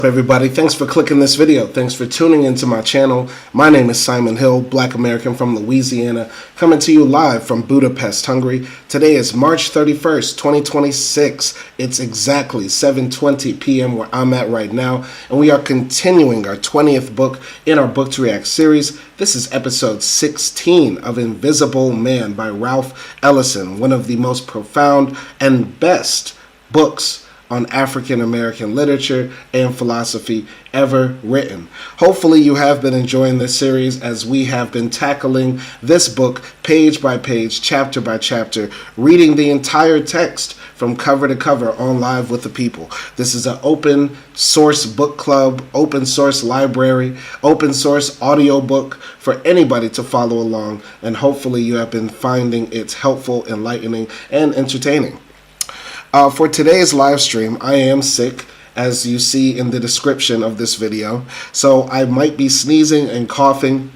Everybody, thanks for clicking this video. Thanks for tuning into my channel. My name is Simon Hill, Black American from Louisiana, coming to you live from Budapest, Hungary. Today is March 31st, 2026. It's exactly 7:20 p.m. where I'm at right now, and we are continuing our 20th book in our Book to React series. This is episode 16 of Invisible Man by Ralph Ellison, one of the most profound and best books on African American literature and philosophy ever written. Hopefully you have been enjoying this series as we have been tackling this book page by page, chapter by chapter, reading the entire text from cover to cover on Live with the People. This is an open source book club, open source library, open source audiobook for anybody to follow along, and hopefully you have been finding it helpful, enlightening, and entertaining. For today's live stream, I am sick, as you see in the description of this video, so I might be sneezing and coughing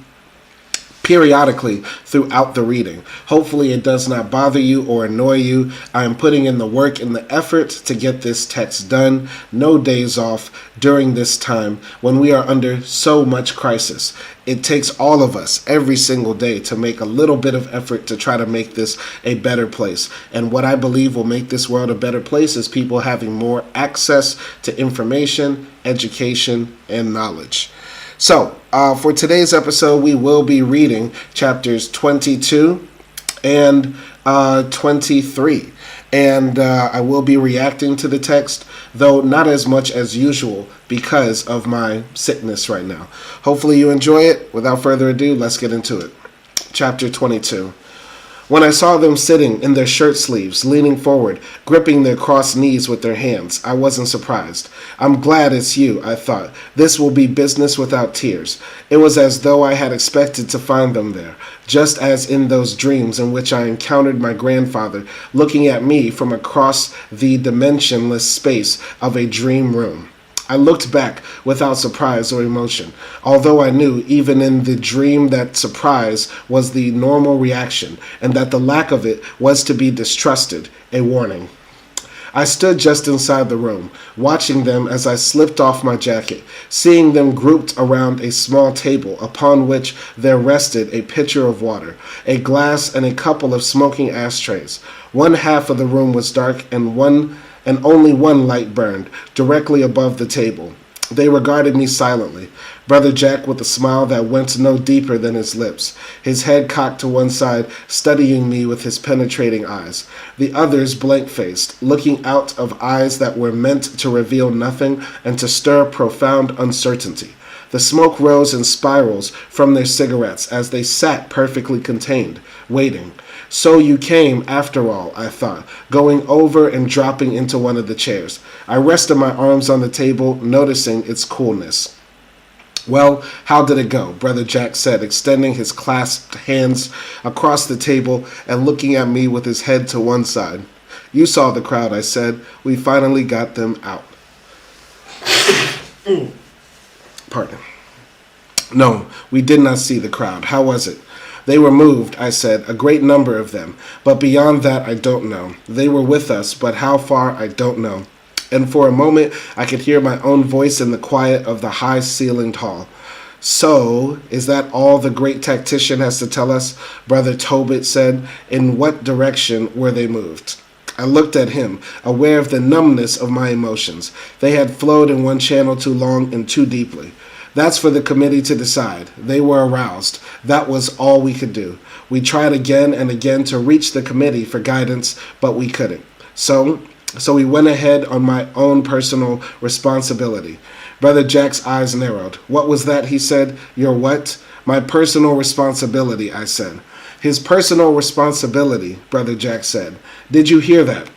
periodically throughout the reading. Hopefully it does not bother you or annoy you. I am putting in the work and the effort to get this text done. No days off during this time when we are under so much crisis. It takes all of us every single day to make a little bit of effort to try to make this a better place. And what I believe will make this world a better place is people having more access to information, education, and knowledge. So, for today's episode, we will be reading chapters 22 and 23. And I will be reacting to the text, though not as much as usual because of my sickness right now. Hopefully you enjoy it. Without further ado, let's get into it. Chapter 22. When I saw them sitting in their shirt sleeves, leaning forward, gripping their crossed knees with their hands, I wasn't surprised. I'm glad it's you, I thought. This will be business without tears. It was as though I had expected to find them there, just as in those dreams in which I encountered my grandfather looking at me from across the dimensionless space of a dream room. I looked back without surprise or emotion, although I knew even in the dream that surprise was the normal reaction and that the lack of it was to be distrusted, a warning. I stood just inside the room, watching them as I slipped off my jacket, seeing them grouped around a small table upon which there rested a pitcher of water, a glass, and a couple of smoking ashtrays. One half of the room was dark and only one light burned, directly above the table. They regarded me silently, Brother Jack with a smile that went no deeper than his lips, his head cocked to one side, studying me with his penetrating eyes. The others blank-faced, looking out of eyes that were meant to reveal nothing and to stir profound uncertainty. The smoke rose in spirals from their cigarettes as they sat perfectly contained, waiting. So you came, after all, I thought, going over and dropping into one of the chairs. I rested my arms on the table, noticing its coolness. Well, how did it go? Brother Jack said, extending his clasped hands across the table and looking at me with his head to one side. You saw the crowd, I said. We finally got them out. Pardon. No, we did not see the crowd. How was it? They were moved, I said, a great number of them, but beyond that I don't know. They were with us, but how far I don't know. And for a moment I could hear my own voice in the quiet of the high-ceilinged hall. So, is that all the great tactician has to tell us? Brother Tobit said. In what direction were they moved? I looked at him, aware of the numbness of my emotions. They had flowed in one channel too long and too deeply. That's for the committee to decide. They were aroused. That was all we could do. We tried again and again to reach the committee for guidance, but we couldn't. So we went ahead on my own personal responsibility. Brother Jack's eyes narrowed. What was that, he said. Your what? My personal responsibility, I said. His personal responsibility, Brother Jack said. Did you hear that,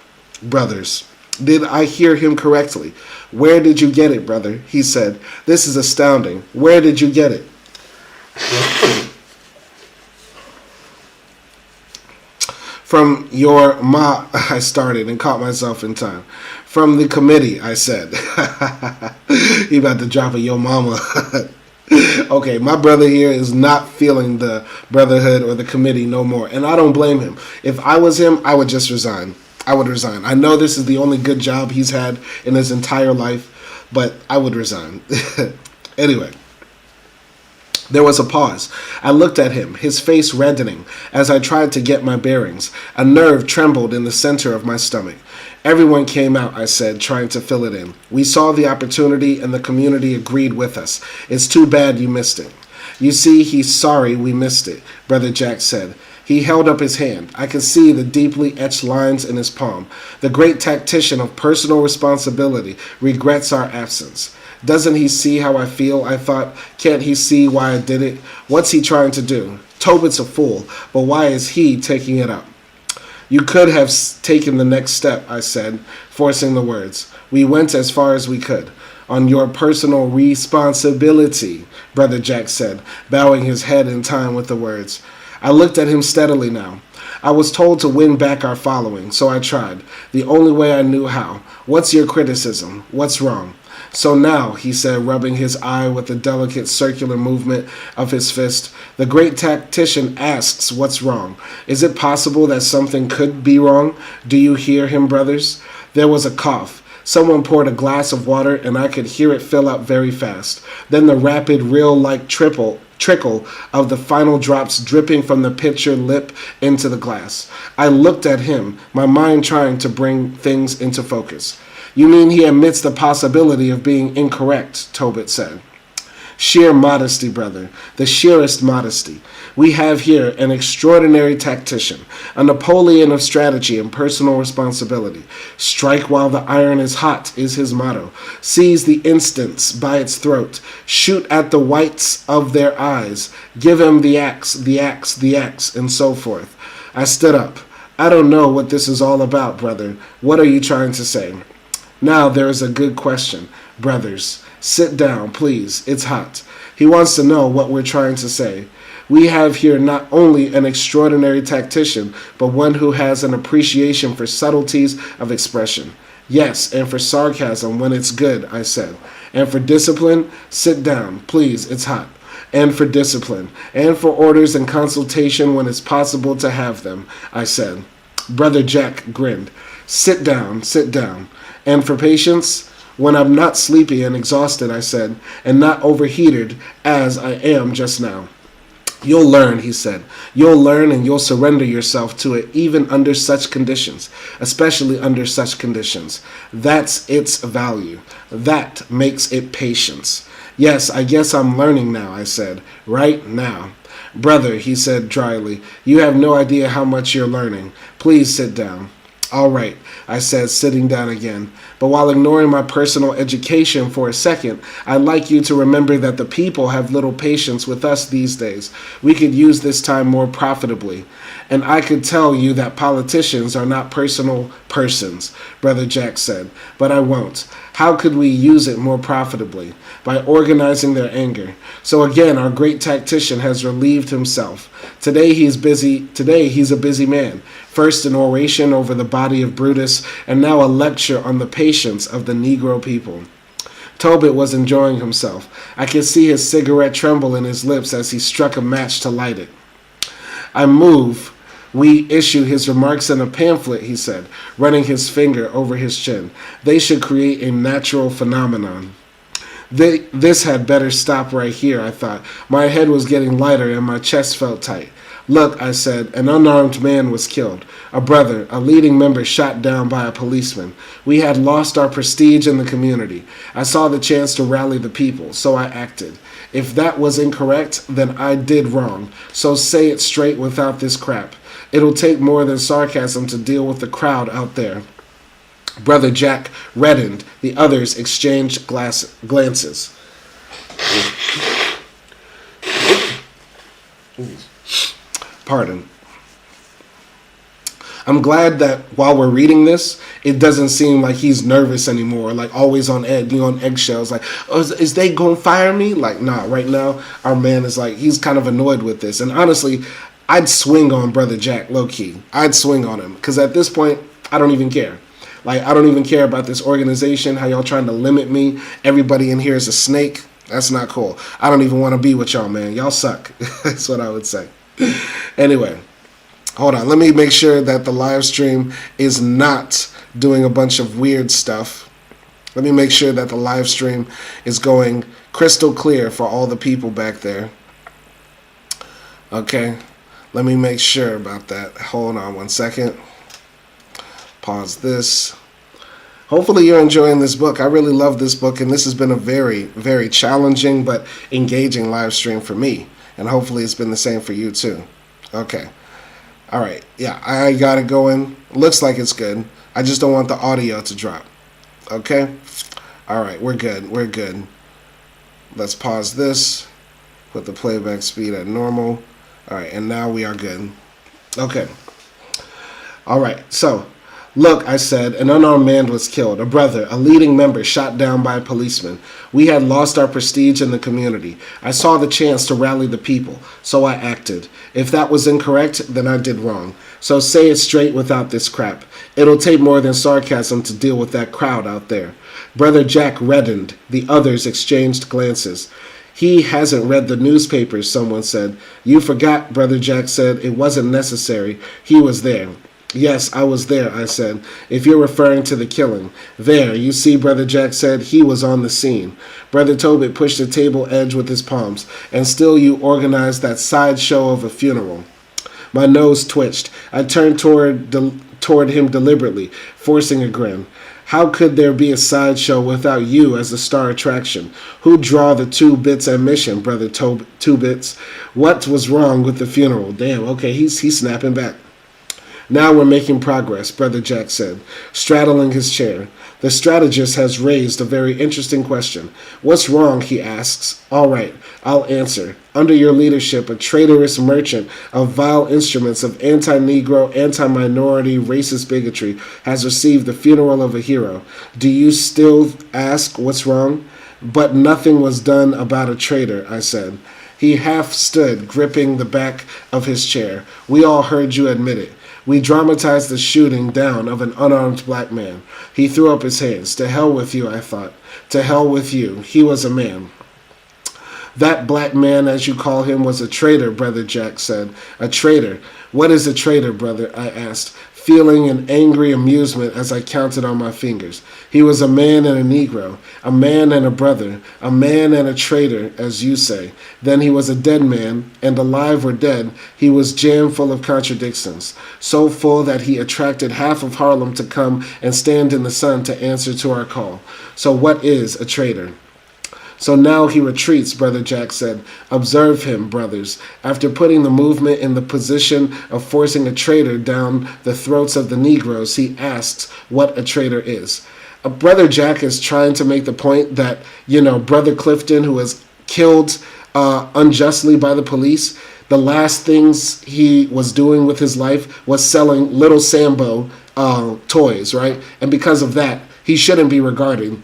brothers? Did I hear him correctly? Where did you get it, brother? He said. This is astounding. Where did you get it? From your ma, I started and caught myself in time. From the committee, I said. He about to drop a yo mama. Okay, my brother here is not feeling the Brotherhood or the committee no more, and I don't blame him. If I was him, I would just resign. I would resign. I know this is the only good job he's had in his entire life, but I would resign. Anyway. There was a pause. I looked at him, his face reddening, as I tried to get my bearings. A nerve trembled in the center of my stomach. Everyone came out, I said, trying to fill it in. We saw the opportunity and the community agreed with us. It's too bad you missed it. You see, he's sorry we missed it, Brother Jack said. He held up his hand. I could see the deeply etched lines in his palm. The great tactician of personal responsibility regrets our absence. Doesn't he see how I feel? I thought. Can't he see why I did it? What's he trying to do? Tobit's a fool, but why is he taking it up? You could have taken the next step, I said, forcing the words. We went as far as we could. On your personal responsibility, Brother Jack said, bowing his head in time with the words. I looked at him steadily now. I was told to win back our following, so I tried, the only way I knew how. What's your criticism? What's wrong? So now, he said, rubbing his eye with a delicate circular movement of his fist, the great tactician asks what's wrong. Is it possible that something could be wrong? Do you hear him, brothers? There was a cough. Someone poured a glass of water, and I could hear it fill up very fast. Then the rapid, reel-like trickle of the final drops dripping from the pitcher lip into the glass. I looked at him, my mind trying to bring things into focus. You mean he admits the possibility of being incorrect, Tobit said. Sheer modesty, brother, the sheerest modesty. We have here an extraordinary tactician, a Napoleon of strategy and personal responsibility. Strike while the iron is hot is his motto. Seize the instance by its throat. Shoot at the whites of their eyes. Give him the axe, the axe, the axe, and so forth. I stood up. I don't know what this is all about, brother. What are you trying to say? Now there is a good question. Brothers, sit down, please. It's hot. He wants to know what we're trying to say. We have here not only an extraordinary tactician, but one who has an appreciation for subtleties of expression. Yes, and for sarcasm when it's good, I said. And for discipline, sit down, please. It's hot. And for discipline, and for orders and consultation when it's possible to have them, I said. Brother Jack grinned. Sit down, sit down. And for patience, when I'm not sleepy and exhausted, I said, and not overheated as I am just now. You'll learn, he said. You'll learn and you'll surrender yourself to it even under such conditions, especially under such conditions. That's its value. That makes it patience. Yes, I guess I'm learning now, I said, right now. Brother, he said dryly, you have no idea how much you're learning. Please sit down. All right, I said, sitting down again. But while ignoring my personal education for a second, I'd like you to remember that the people have little patience with us these days. We could use this time more profitably. And I could tell you that politicians are not personal persons, Brother Jack said, but I won't. How could we use it more profitably? By organizing their anger. So again, our great tactician has relieved himself. Today he's a busy man. First an oration over the body of Brutus, and now a lecture on the patience of the Negro people. Tobit was enjoying himself. I could see his cigarette tremble in his lips as he struck a match to light it. I move. We issue his remarks in a pamphlet, he said, running his finger over his chin. They should create a natural phenomenon. This had better stop right here, I thought. My head was getting lighter and my chest felt tight. Look, I said, an unarmed man was killed. A brother, a leading member shot down by a policeman. We had lost our prestige in the community. I saw the chance to rally the people, so I acted. If that was incorrect, then I did wrong. So say it straight without this crap. It'll take more than sarcasm to deal with the crowd out there. Brother Jack reddened. The others exchanged glances. Pardon. I'm glad that while we're reading this, it doesn't seem like he's nervous anymore, like always on on eggshells, like, oh, is they gonna fire me? Like, nah, right now, our man is like, he's kind of annoyed with this. And honestly, I'd swing on Brother Jack, low-key. I'd swing on him, because at this point, I don't even care. Like, I don't even care about this organization, how y'all trying to limit me. Everybody in here is a snake. That's not cool. I don't even want to be with y'all, man. Y'all suck. That's what I would say. Anyway, hold on. Let me make sure that the live stream is not doing a bunch of weird stuff. Let me make sure that the live stream is going crystal clear for all the people back there. Okay, let me make sure about that. Hold on one second. Pause this. Hopefully you're enjoying this book. I really love this book, and this has been a very, very challenging but engaging live stream for me. And hopefully it's been the same for you too. Okay. All right. Yeah, I got it going. Looks like it's good. I just don't want the audio to drop. Okay? All right, we're good. We're good. Let's pause this. Put the playback speed at normal. All right, and now we are good. Okay. All right, so, look, I said, an unarmed man was killed. A brother, a leading member, shot down by a policeman. We had lost our prestige in the community. I saw the chance to rally the people, so I acted. If that was incorrect, then I did wrong. So say it straight without this crap. It'll take more than sarcasm to deal with that crowd out there. Brother Jack reddened. The others exchanged glances. He hasn't read the newspapers, someone said. You forgot, Brother Jack said. It wasn't necessary. He was there. Yes, I was there, I said, if you're referring to the killing. There, you see, Brother Jack said, he was on the scene. Brother Tobit pushed the table edge with his palms. And still you organized that sideshow of a funeral. My nose twitched. I turned toward him deliberately, forcing a grin. How could there be a sideshow without you as the star attraction? Who draw the 2 bits admission, Brother 2 bits? What was wrong with the funeral? Damn, okay, he's snapping back. Now we're making progress, Brother Jack said, straddling his chair. The strategist has raised a very interesting question. What's wrong, he asks. All right, I'll answer. Under your leadership, a traitorous merchant of vile instruments of anti-Negro, anti-minority, racist bigotry has received the funeral of a hero. Do you still ask what's wrong? But nothing was done about a traitor, I said. He half stood, gripping the back of his chair. We all heard you admit it. We dramatized the shooting down of an unarmed black man. He threw up his hands. To hell with you, I thought. To hell with you. He was a man. That black man, as you call him, was a traitor, Brother Jack said. A traitor. What is a traitor, brother? I asked, feeling an angry amusement as I counted on my fingers. He was a man and a Negro, a man and a brother, a man and a traitor, as you say. Then he was a dead man, and alive or dead, he was jam full of contradictions, so full that he attracted half of Harlem to come and stand in the sun to answer to our call. So what is a traitor? So now he retreats, Brother Jack said. Observe him, brothers. After putting the movement in the position of forcing a traitor down the throats of the Negroes, he asks what a traitor is. Brother Jack is trying to make the point that, Brother Clifton, who was killed unjustly by the police, the last things he was doing with his life was selling Little Sambo toys, right? And because of that, he shouldn't be regarded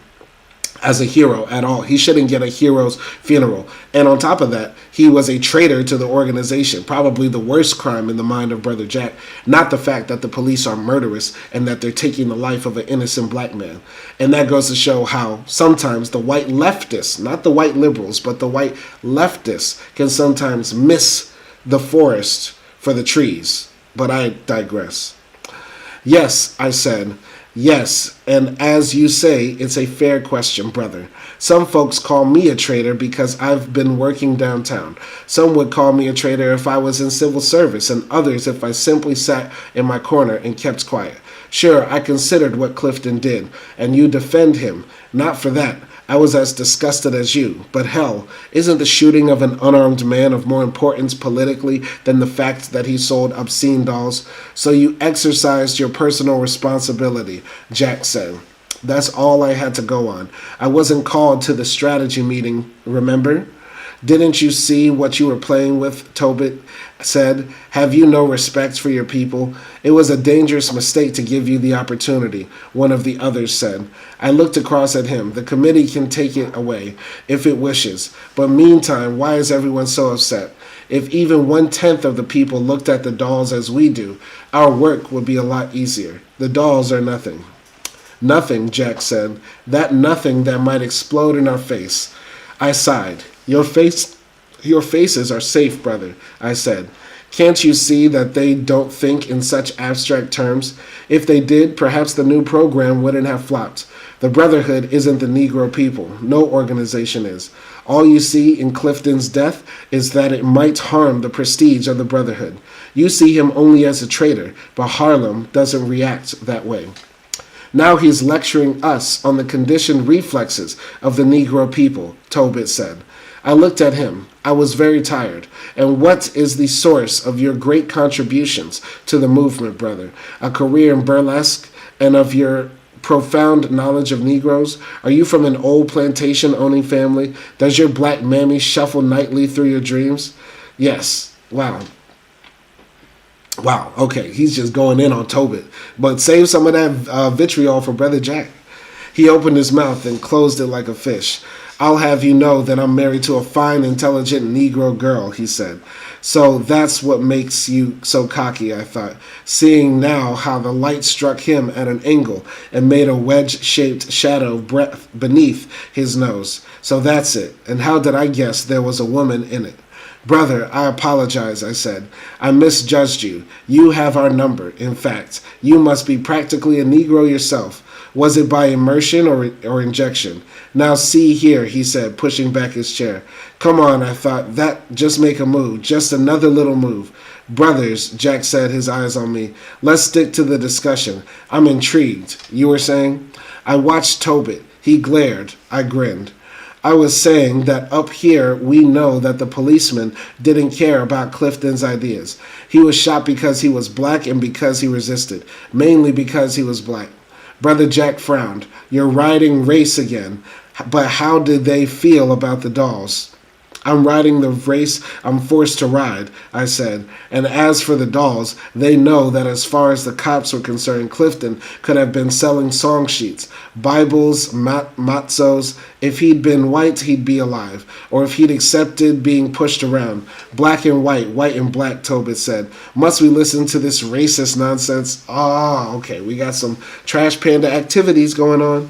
as a hero at all. He shouldn't get a hero's funeral. And on top of that, he was a traitor to the organization, probably the worst crime in the mind of Brother Jack, not the fact that the police are murderous and that they're taking the life of an innocent black man. And that goes to show how sometimes the white leftists, not the white liberals, but the white leftists can sometimes miss the forest for the trees. But I digress. Yes, I said. Yes, and as you say, it's a fair question, brother. Some folks call me a traitor because I've been working downtown. Some would call me a traitor if I was in civil service, and others if I simply sat in my corner and kept quiet. Sure, I considered what Clifton did, and you defend him. Not for that. I was as disgusted as you. But hell, isn't the shooting of an unarmed man of more importance politically than the fact that he sold obscene dolls? So you exercised your personal responsibility, Jack said. That's all I had to go on. I wasn't called to the strategy meeting, remember? Didn't you see what you were playing with, Tobit said. Have you no respect for your people? It was a dangerous mistake to give you the opportunity, one of the others said. I looked across at him. The committee can take it away, if it wishes. But meantime, why is everyone so upset? If even 1/10 of the people looked at the dolls as we do, our work would be a lot easier. The dolls are nothing. Nothing, Jack said. That nothing that might explode in our face. I sighed. Your faces are safe, brother, I said. Can't you see that they don't think in such abstract terms? If they did, perhaps the new program wouldn't have flopped. The Brotherhood isn't the Negro people. No organization is. All you see in Clifton's death is that it might harm the prestige of the Brotherhood. You see him only as a traitor, but Harlem doesn't react that way. Now he's lecturing us on the conditioned reflexes of the Negro people, Tobit said. I looked at him. I was very tired. And what is the source of your great contributions to the movement, brother? A career in burlesque and of your profound knowledge of Negroes? Are you from an old plantation-owning family? Does your black mammy shuffle nightly through your dreams? Yes. Wow. Wow. Okay, he's just going in on Tobit. But save some of that vitriol for Brother Jack. He opened his mouth and closed it like a fish. I'll have you know that I'm married to a fine, intelligent Negro girl, he said. So that's what makes you so cocky, I thought, seeing now how the light struck him at an angle and made a wedge-shaped shadow beneath his nose. So that's it. And how did I guess there was a woman in it? Brother, I apologize, I said. I misjudged you. You have our number. In fact, you must be practically a Negro yourself. Was it by immersion or injection? Now see here, he said, pushing back his chair. Come on, I thought. Just make a move. Just another little move. Brothers, Jack said, his eyes on me. Let's stick to the discussion. I'm intrigued. You were saying? I watched Tobit. He glared. I grinned. I was saying that up here we know that the policeman didn't care about Clifton's ideas. He was shot because he was black and because he resisted, mainly because he was black. Brother Jack frowned. You're riding race again. But how did they feel about the dolls? I'm riding the race I'm forced to ride, I said. And as for the dolls, they know that as far as the cops were concerned, Clifton could have been selling song sheets, Bibles, matzos. If he'd been white, he'd be alive. Or if he'd accepted being pushed around. Black and white and black, Tobit said. Must we listen to this racist nonsense? Oh, okay, we got some trash panda activities going on.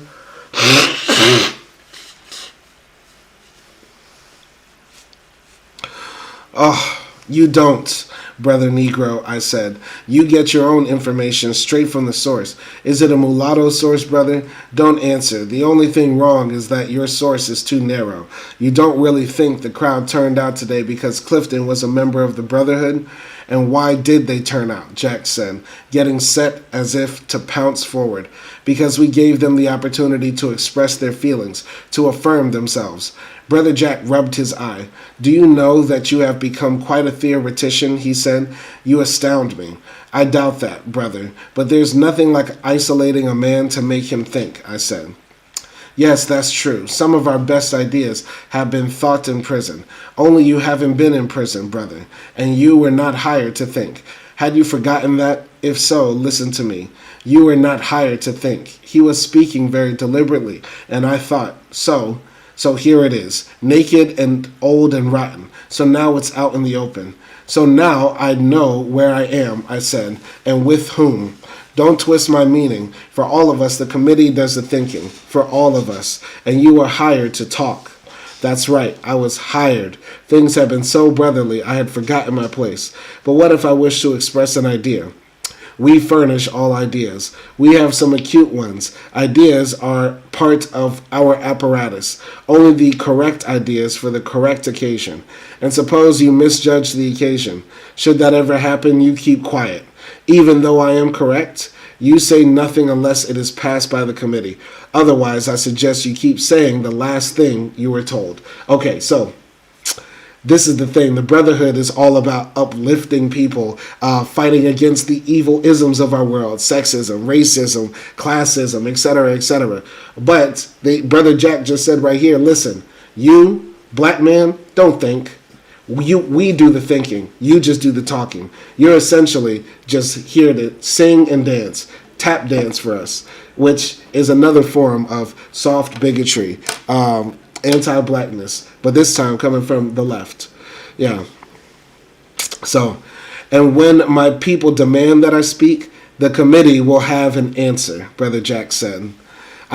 Oh, you don't, Brother Negro, I said. You get your own information straight from the source. Is it a mulatto source, brother? Don't answer. The only thing wrong is that your source is too narrow. You don't really think the crowd turned out today because Clifton was a member of the Brotherhood? And why did they turn out? Jack said, getting set as if to pounce forward. Because we gave them the opportunity to express their feelings, to affirm themselves. Brother Jack rubbed his eye. Do you know that you have become quite a theoretician, he said. You astound me. I doubt that, brother, but there's nothing like isolating a man to make him think, I said. Yes, that's true. Some of our best ideas have been thought in prison. Only you haven't been in prison, brother, and you were not hired to think. Had you forgotten that? If so, listen to me. You were not hired to think. He was speaking very deliberately, and I thought, so here it is, naked and old and rotten. So now it's out in the open. So now I know where I am, I said, and with whom. Don't twist my meaning. For all of us, the committee does the thinking. For all of us. And you were hired to talk. That's right, I was hired. Things have been so brotherly, I had forgotten my place. But what if I wish to express an idea? We furnish all ideas. We have some acute ones. Ideas are part of our apparatus. Only the correct ideas for the correct occasion. And suppose you misjudge the occasion. Should that ever happen, you keep quiet. Even though I am correct, you say nothing unless it is passed by the committee. Otherwise, I suggest you keep saying the last thing you were told. Okay, so this is the thing. The Brotherhood is all about uplifting people, fighting against the evil isms of our world, sexism, racism, classism, etc., etc. But Brother Jack just said right here, listen, you, black man, don't think. We do the thinking. You just do the talking. You're essentially just here to sing and dance, tap dance for us, which is another form of soft bigotry, anti-blackness, but this time coming from the left. Yeah. So, and when my people demand that I speak, the committee will have an answer, Brother Jack said.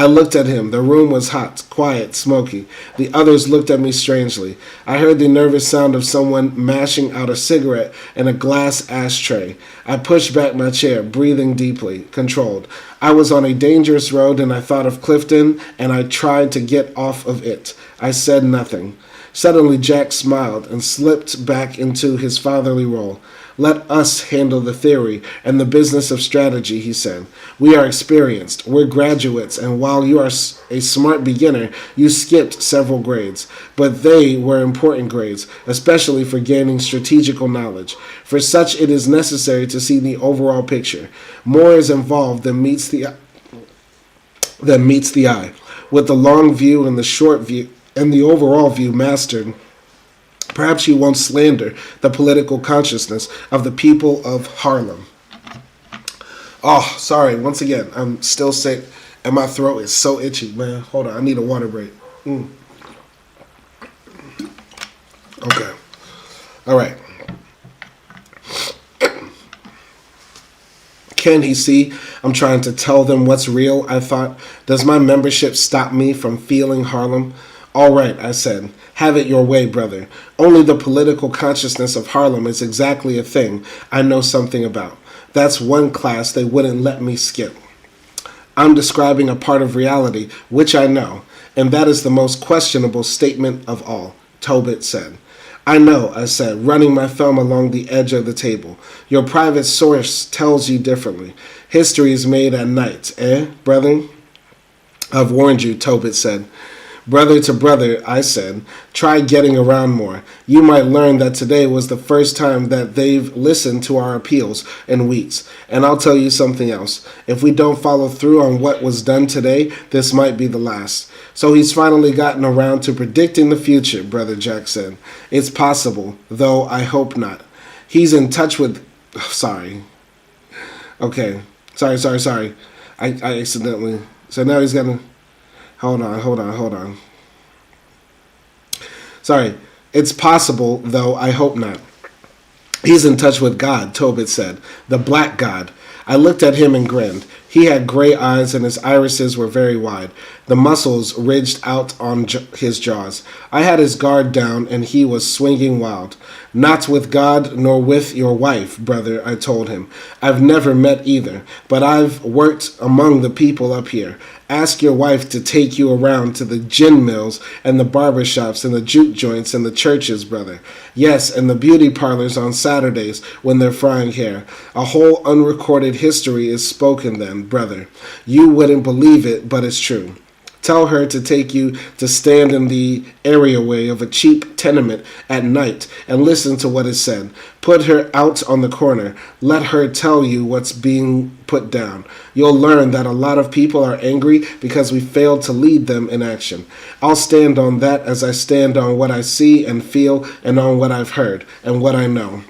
I looked at him. The room was hot, quiet, smoky. The others looked at me strangely. I heard the nervous sound of someone mashing out a cigarette in a glass ashtray. I pushed back my chair, breathing deeply, controlled. I was on a dangerous road, and I thought of Clifton, and I tried to get off of it. I said nothing. Suddenly Jack smiled and slipped back into his fatherly role. Let us handle the theory and the business of strategy, he said. We are experienced, we're graduates, and while you are a smart beginner, you skipped several grades. But they were important grades, especially for gaining strategical knowledge. For such it is necessary to see the overall picture. More is involved than meets the eye. With the long view and the short view and the overall view mastered, perhaps you won't slander the political consciousness of the people of Harlem. Oh, sorry. Once again, I'm still sick, and my throat is so itchy, man. Hold on. I need a water break. Okay. All right. Can he see I'm trying to tell them what's real? I thought. Does my membership stop me from feeling Harlem? All right, I said. Have it your way, brother. Only the political consciousness of Harlem is exactly a thing I know something about. That's one class they wouldn't let me skip. I'm describing a part of reality which I know, and that is the most questionable statement of all, Tobit said. I know, I said, running my thumb along the edge of the table. Your private source tells you differently. History is made at night, brother? I've warned you, Tobit said. Brother to brother, I said, try getting around more. You might learn that today was the first time that they've listened to our appeals in weeks. And I'll tell you something else. If we don't follow through on what was done today, this might be the last. So he's finally gotten around to predicting the future, Brother Jack said. It's possible, though I hope not. He's in touch with... Sorry. Okay. Sorry. I accidentally... So now he's gonna... Hold on. Sorry. It's possible, though I hope not. He's in touch with God, Tobit said. The black God. I looked at him and grinned. He had gray eyes and his irises were very wide. The muscles ridged out on his jaws. I had his guard down and he was swinging wild. Not with God nor with your wife, brother, I told him. I've never met either, but I've worked among the people up here. Ask your wife to take you around to the gin mills and the barber shops and the juke joints and the churches, brother. Yes, and the beauty parlors on Saturdays when they're frying hair. A whole unrecorded history is spoken then, brother. You wouldn't believe it, but it's true. Tell her to take you to stand in the areaway of a cheap tenement at night and listen to what is said. Put her out on the corner. Let her tell you what's being put down. You'll learn that a lot of people are angry because we failed to lead them in action. I'll stand on that as I stand on what I see and feel and on what I've heard and what I know.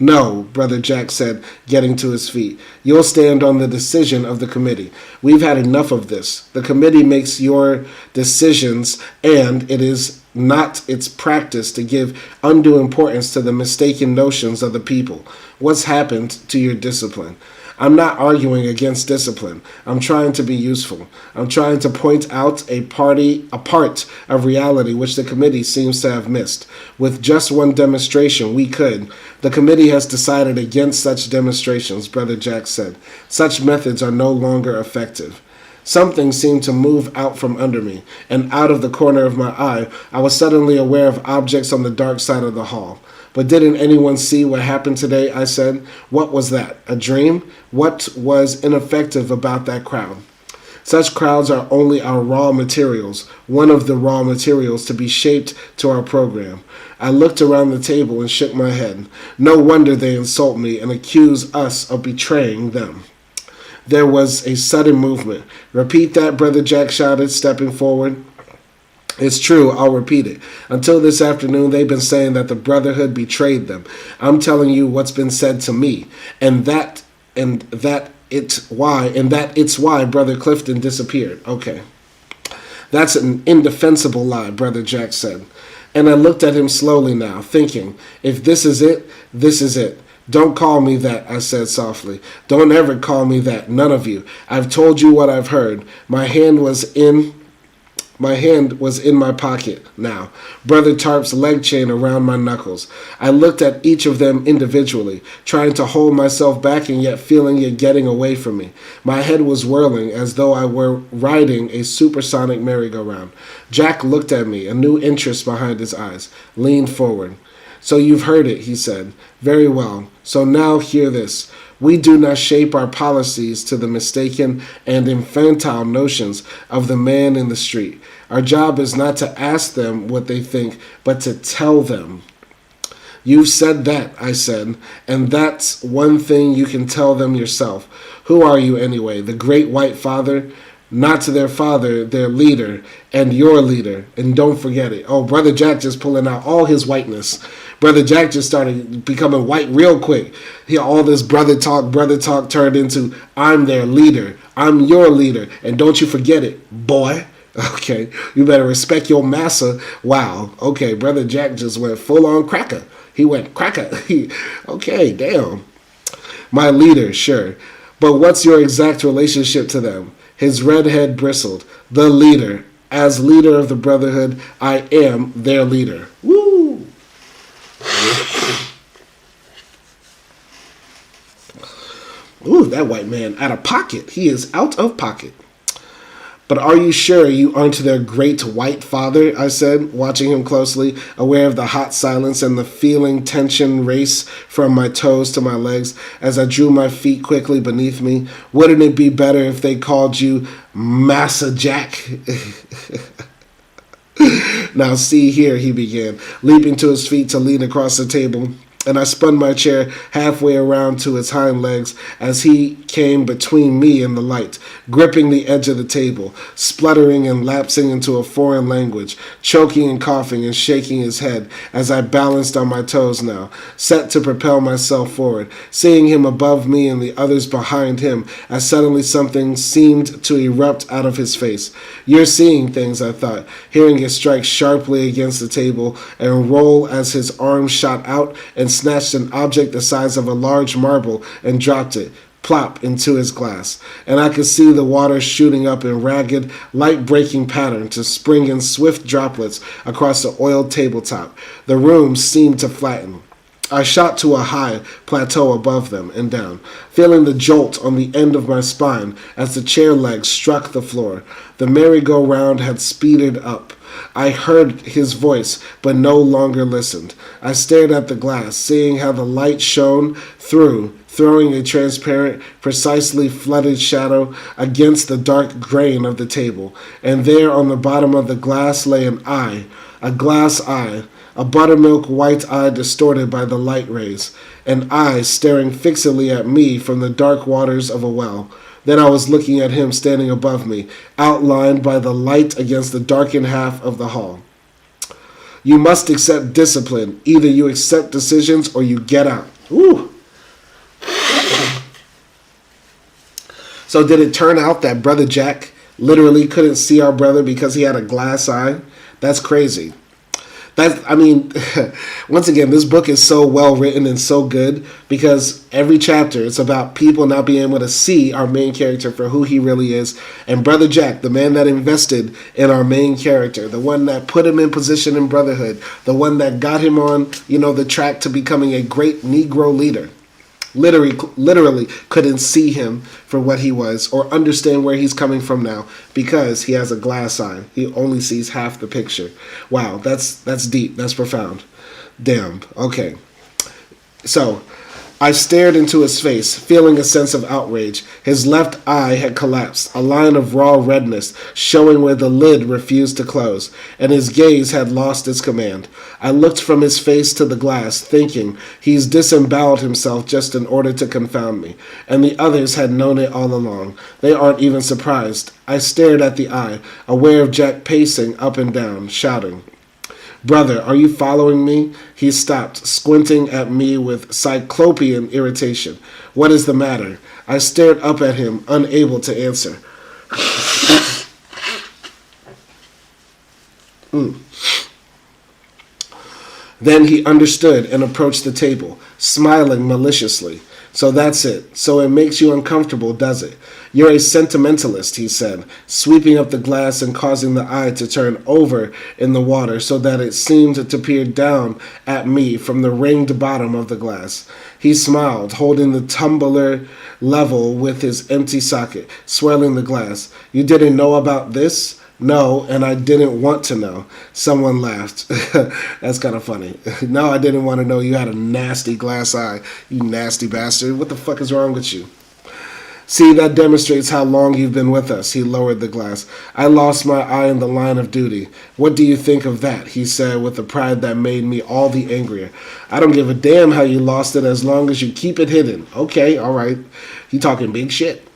No, Brother Jack said, getting to his feet. You'll stand on the decision of the committee. We've had enough of this. The committee makes your decisions, and it is not its practice to give undue importance to the mistaken notions of the people. What's happened to your discipline? I'm not arguing against discipline. I'm trying to be useful. I'm trying to point out a part of reality which the committee seems to have missed. With just one demonstration, we could. The committee has decided against such demonstrations, Brother Jack said. Such methods are no longer effective. Something seemed to move out from under me, and out of the corner of my eye, I was suddenly aware of objects on the dark side of the hall. But didn't anyone see what happened today? I said. What was that? A dream? What was ineffective about that crowd? Such crowds are only our raw materials, one of the raw materials to be shaped to our program. I looked around the table and shook my head. No wonder they insult me and accuse us of betraying them. There was a sudden movement. Repeat that, Brother Jack shouted, stepping forward. It's true, I'll repeat it. Until this afternoon, they've been saying that the Brotherhood betrayed them. I'm telling you what's been said to me, and it's why Brother Clifton disappeared. Okay. That's an indefensible lie, Brother Jack said. And I looked at him slowly now, thinking, if this is it, this is it. Don't call me that, I said softly. Don't ever call me that, none of you. I've told you what I've heard. My hand was in my pocket now, Brother Tarp's leg chain around my knuckles. I looked at each of them individually, trying to hold myself back and yet feeling it getting away from me. My head was whirling as though I were riding a supersonic merry-go-round. Jack looked at me, a new interest behind his eyes, leaned forward. So you've heard it, he said. Very well. So now hear this. We do not shape our policies to the mistaken and infantile notions of the man in the street. Our job is not to ask them what they think, but to tell them. You've said that, I said, and that's one thing you can tell them yourself. Who are you anyway? The great white father? Not to their father, their leader, and your leader. And don't forget it. Oh, Brother Jack just pulling out all his whiteness. Brother Jack just started becoming white real quick. All this brother talk turned into, I'm their leader. I'm your leader. And don't you forget it, boy. Okay, you better respect your massa. Wow. Okay, Brother Jack just went full on cracker. He went cracker. Okay, damn. My leader, sure. But what's your exact relationship to them? His red head bristled. The leader. As leader of the Brotherhood, I am their leader. Woo! Ooh, that white man out of pocket. He is out of pocket. But are you sure you aren't their great white father? I said, watching him closely, aware of the hot silence and the feeling tension race from my toes to my legs as I drew my feet quickly beneath me. Wouldn't it be better if they called you Massa Jack? Now see here, he began, leaping to his feet to lean across the table. And I spun my chair halfway around to its hind legs as he came between me and the light, gripping the edge of the table, spluttering and lapsing into a foreign language, choking and coughing and shaking his head as I balanced on my toes now, set to propel myself forward, seeing him above me and the others behind him as suddenly something seemed to erupt out of his face. You're seeing things, I thought, hearing it strike sharply against the table and roll as his arm shot out and snatched an object the size of a large marble and dropped it, plop, into his glass. And I could see the water shooting up in ragged, light-breaking pattern to spring in swift droplets across the oiled tabletop. The room seemed to flatten. I shot to a high plateau above them and down, feeling the jolt on the end of my spine as the chair legs struck the floor. The merry-go-round had speeded up. I heard his voice, but no longer listened. I stared at the glass, seeing how the light shone through, throwing a transparent, precisely flooded shadow against the dark grain of the table. And there on the bottom of the glass lay an eye, a glass eye, a buttermilk white eye distorted by the light rays, an eye staring fixedly at me from the dark waters of a well. Then I was looking at him standing above me, outlined by the light against the darkened half of the hall. You must accept discipline. Either you accept decisions or you get out. Ooh. So did it turn out that Brother Jack literally couldn't see our brother because he had a glass eye? That's crazy. Once again, this book is so well written and so good because every chapter it's about people not being able to see our main character for who he really is. And Brother Jack, the man that invested in our main character, the one that put him in position in Brotherhood, the one that got him on, the track to becoming a great Negro leader, literally couldn't see him for what he was or understand where he's coming from now because he has a glass eye. He only sees half the picture. Wow, that's deep. That's profound. Damn. Okay. So I stared into his face, feeling a sense of outrage. His left eye had collapsed, a line of raw redness showing where the lid refused to close, and his gaze had lost its command. I looked from his face to the glass, thinking, he's disemboweled himself just in order to confound me. And the others had known it all along. They aren't even surprised. I stared at the eye, aware of Jack pacing up and down, shouting, Brother, are you following me? He stopped, squinting at me with cyclopean irritation. What is the matter? I stared up at him, unable to answer. Then he understood and approached the table, smiling maliciously. So that's it. So it makes you uncomfortable, does it? You're a sentimentalist, he said, sweeping up the glass and causing the eye to turn over in the water so that it seemed to peer down at me from the ringed bottom of the glass. He smiled, holding the tumbler level with his empty socket, swirling the glass. You didn't know about this? No, and I didn't want to know. Someone laughed. That's kind of funny. No, I didn't want to know you had a nasty glass eye, you nasty bastard. What the fuck is wrong with you? See, that demonstrates how long you've been with us. He lowered the glass. I lost my eye in the line of duty. What do you think of that? He said with a pride that made me all the angrier. I don't give a damn how you lost it as long as you keep it hidden. Okay, all right. You talking big shit.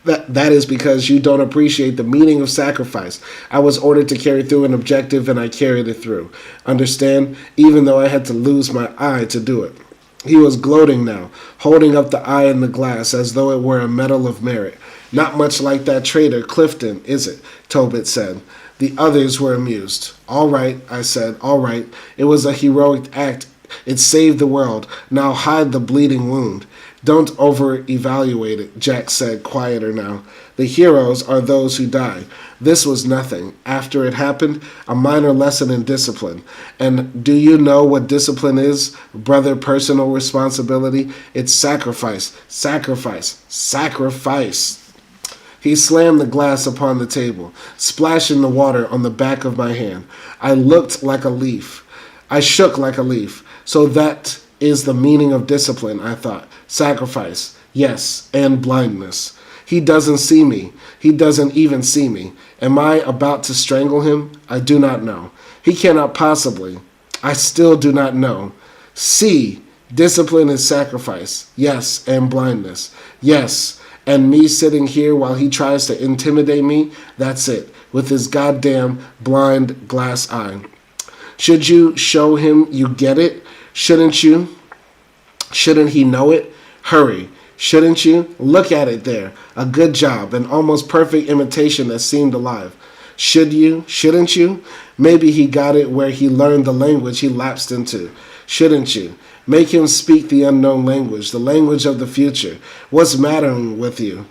That is because you don't appreciate the meaning of sacrifice. I was ordered to carry through an objective and I carried it through. Understand? Even though I had to lose my eye to do it. He was gloating now, holding up the eye in the glass as though it were a medal of merit. Not much like that traitor Clifton, is it? Tobit said. The others were amused. All right, I said, all right. It was a heroic act. It saved the world. Now hide the bleeding wound. Don't over-evaluate it, Jack said, quieter now. The heroes are those who die. This was nothing. After it happened, a minor lesson in discipline. And do you know what discipline is, brother? Personal responsibility? It's sacrifice, sacrifice, sacrifice. He slammed the glass upon the table, splashing the water on the back of my hand. I looked like a leaf. I shook like a leaf. So that is the meaning of discipline, I thought. Sacrifice, yes, and blindness. He doesn't see me. He doesn't even see me. Am I about to strangle him? I do not know. He cannot possibly. I still do not know. See, discipline is sacrifice, yes, and blindness. Yes, and me sitting here while he tries to intimidate me, that's it, with his goddamn blind glass eye. Should you show him you get it? Shouldn't you? Shouldn't he know it? Hurry. Shouldn't you? Look at it there. A good job. An almost perfect imitation that seemed alive. Should you? Shouldn't you? Maybe he got it where he learned the language he lapsed into. Shouldn't you? Make him speak the unknown language, the language of the future. What's mattering with you?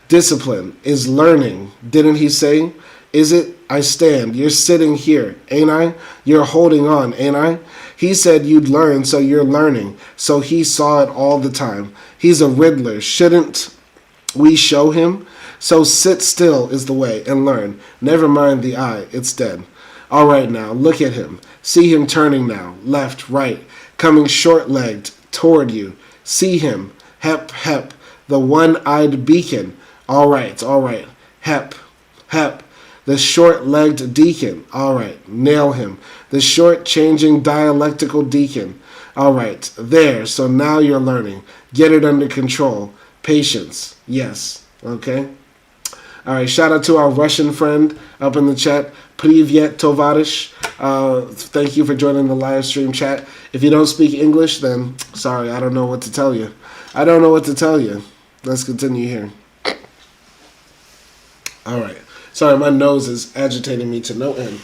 Discipline is learning, didn't he say? Is it? I stand. You're sitting here, ain't I? You're holding on, ain't I? He said you'd learn, so you're learning. So he saw it all the time. He's a riddler. Shouldn't we show him? So sit still is the way and learn. Never mind the eye. It's dead. All right now, look at him. See him turning now. Left, right. Coming short-legged toward you. See him. Hep, hep. The one-eyed beacon. All right, all right. Hep, hep. The short-legged deacon. All right, nail him. The short-changing dialectical deacon. All right, there. So now you're learning. Get it under control. Patience. Yes. Okay. All right, shout out to our Russian friend up in the chat. Privyet, tovarish. Thank you for joining the live stream chat. If you don't speak English, then sorry, I don't know what to tell you. I don't know what to tell you. Let's continue here. All right. Sorry, my nose is agitating me to no end.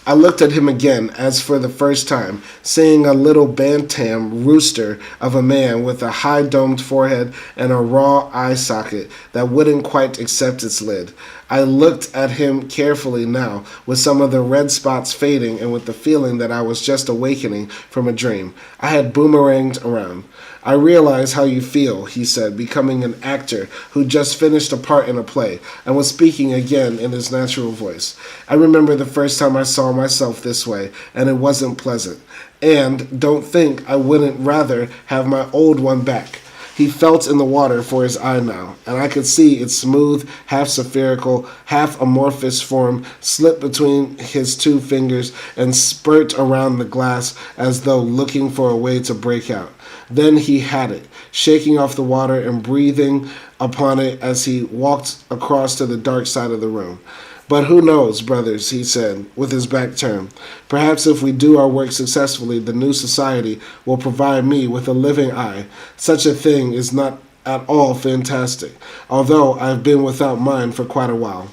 I looked at him again, as for the first time, seeing a little bantam rooster of a man with a high-domed forehead and a raw eye socket that wouldn't quite accept its lid. I looked at him carefully now, with some of the red spots fading and with the feeling that I was just awakening from a dream. I had boomeranged around. I realize how you feel, he said, becoming an actor who just finished a part in a play and was speaking again in his natural voice. I remember the first time I saw myself this way, and it wasn't pleasant. And don't think I wouldn't rather have my old one back. He felt in the water for his eye now, and I could see its smooth, half-spherical, half-amorphous form slip between his two fingers and spurt around the glass as though looking for a way to break out. Then he had it, shaking off the water and breathing upon it as he walked across to the dark side of the room. But who knows, brothers, he said, with his back turned. Perhaps if we do our work successfully, the new society will provide me with a living eye. Such a thing is not at all fantastic, although I've been without mine for quite a while.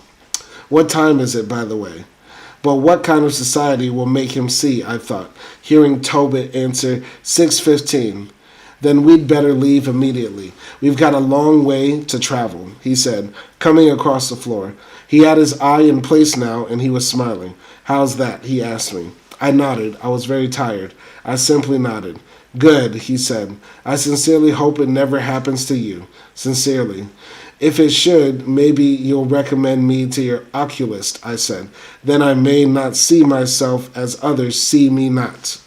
What time is it, by the way? But what kind of society will make him see, I thought, hearing Tobit answer 6:15. Then we'd better leave immediately. We've got a long way to travel, he said, coming across the floor. He had his eye in place now, and he was smiling. How's that? He asked me. I nodded. I was very tired. I simply nodded. Good, he said. I sincerely hope it never happens to you. Sincerely. If it should, maybe you'll recommend me to your oculist, I said. Then I may not see myself as others see me not.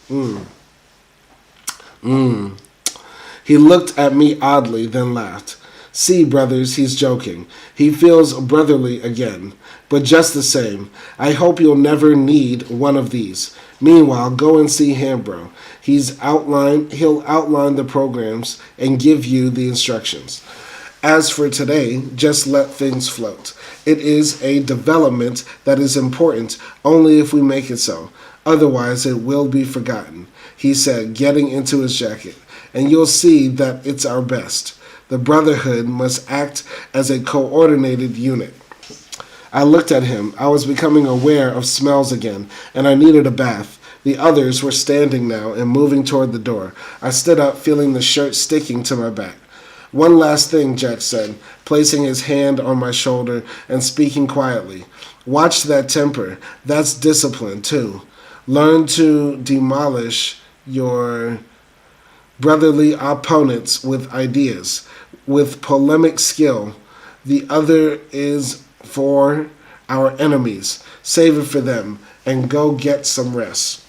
He looked at me oddly, then laughed. See, brothers, he's joking. He feels brotherly again. But just the same, I hope you'll never need one of these. Meanwhile, go and see Hambro. He'll outline the programs and give you the instructions. As for today, just let things float. It is a development that is important only if we make it so. Otherwise, it will be forgotten, he said, getting into his jacket. And you'll see that it's our best. The Brotherhood must act as a coordinated unit. I looked at him. I was becoming aware of smells again, and I needed a bath. The others were standing now and moving toward the door. I stood up, feeling the shirt sticking to my back. One last thing, Jack said, placing his hand on my shoulder and speaking quietly. Watch that temper. That's discipline, too. Learn to demolish your brotherly opponents with ideas, with polemic skill. The other is for our enemies. Save it for them, and go get some rest.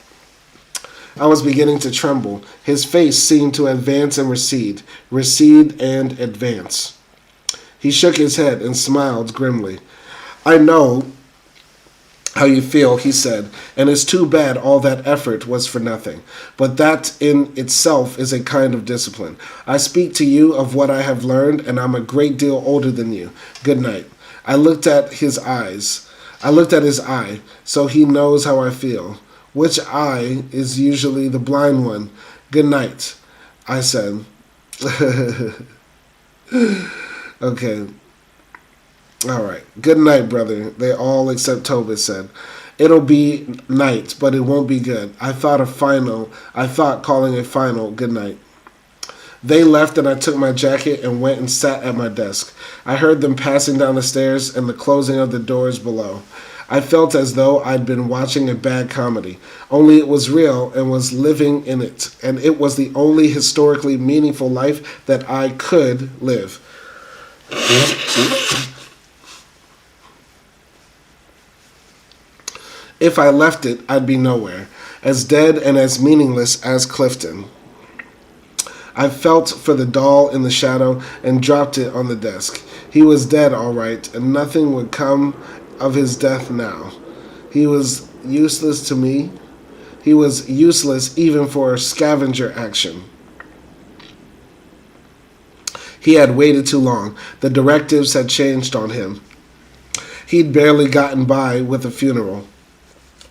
I was beginning to tremble. His face seemed to advance and recede and advance. He shook his head and smiled grimly. I know how you feel, he said, and it's too bad all that effort was for nothing. But that in itself is a kind of discipline. I speak to you of what I have learned, and I'm a great deal older than you. Good night. I looked at his eye, so he knows how I feel. Which eye is usually the blind one? Good night, I said. Okay. All right. Good night, brother, they all except Tobit said. It'll be night, but it won't be good. I thought calling a final good night. They left, and I took my jacket and went and sat at my desk. I heard them passing down the stairs and the closing of the doors below. I felt as though I'd been watching a bad comedy, only it was real and was living in it, and it was the only historically meaningful life that I could live. If I left it, I'd be nowhere, as dead and as meaningless as Clifton. I felt for the doll in the shadow and dropped it on the desk. He was dead, all right, and nothing would come of his death now. He was useless to me. He was useless even for scavenger action. He had waited too long. The directives had changed on him. He'd barely gotten by with a funeral.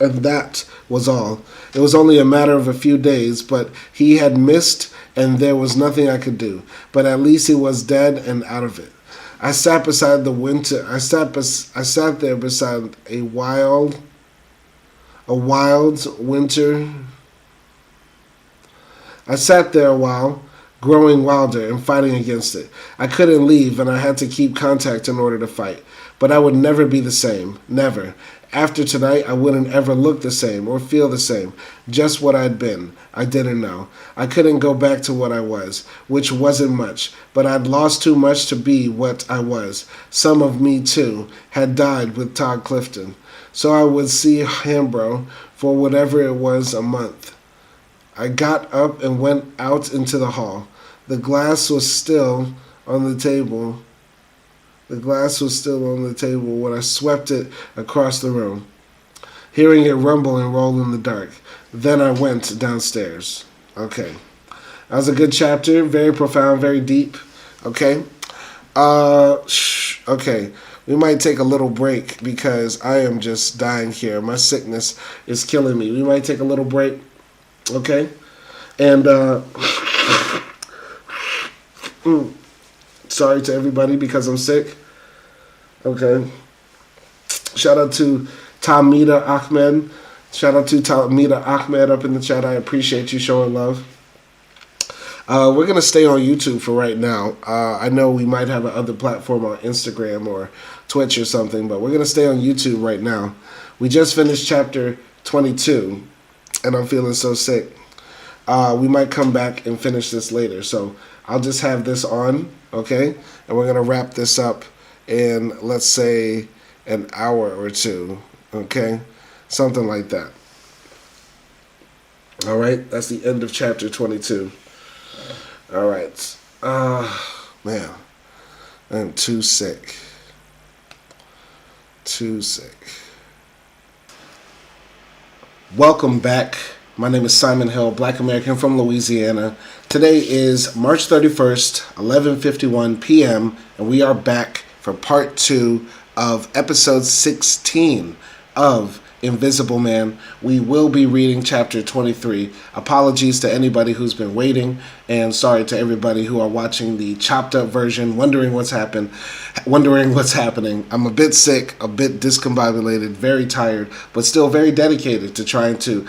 And that was all. It was only a matter of a few days, but he had missed, and there was nothing I could do. But at least he was dead and out of it. I sat beside the winter. I sat there beside a wild winter. I sat there a while, growing wilder and fighting against it. I couldn't leave, and I had to keep contact in order to fight. But I would never be the same. Never. After tonight, I wouldn't ever look the same or feel the same. Just what I'd been. I didn't know. I couldn't go back to what I was, which wasn't much, but I'd lost too much to be what I was. Some of me, too, had died with Tod Clifton. So I would see Hambro for whatever it was a month. I got up and went out into the hall. The glass was still on the table. When I swept it across the room, hearing it rumble and roll in the dark. Then I went downstairs. Okay. That was a good chapter. Very profound, very deep. Okay. Okay. We might take a little break because I am just dying here. My sickness is killing me. We might take a little break. Okay. And, sorry to everybody because I'm sick. Okay. Shout out to Tamida Ahmed. Shout out to Tamida Ahmed up in the chat. I appreciate you showing love. We're going to stay on YouTube for right now. I know we might have another platform on Instagram or Twitch or something, but we're going to stay on YouTube right now. We just finished chapter 22, and I'm feeling so sick. We might come back and finish this later, so I'll just have this on, okay? And we're going to wrap this up in, let's say, an hour or two, okay? Something like that. All right, that's the end of chapter 22. All right. Man, I'm too sick. Too sick. Welcome back. My name is Simon Hill, Black American from Louisiana. Today is March 31st, 11:51 p.m., and we are back for part 2 of episode 16 of Invisible Man. We will be reading chapter 23. Apologies to anybody who's been waiting, and sorry to everybody who are watching the chopped up version, wondering what's happening. I'm a bit sick, a bit discombobulated, very tired, but still very dedicated to trying to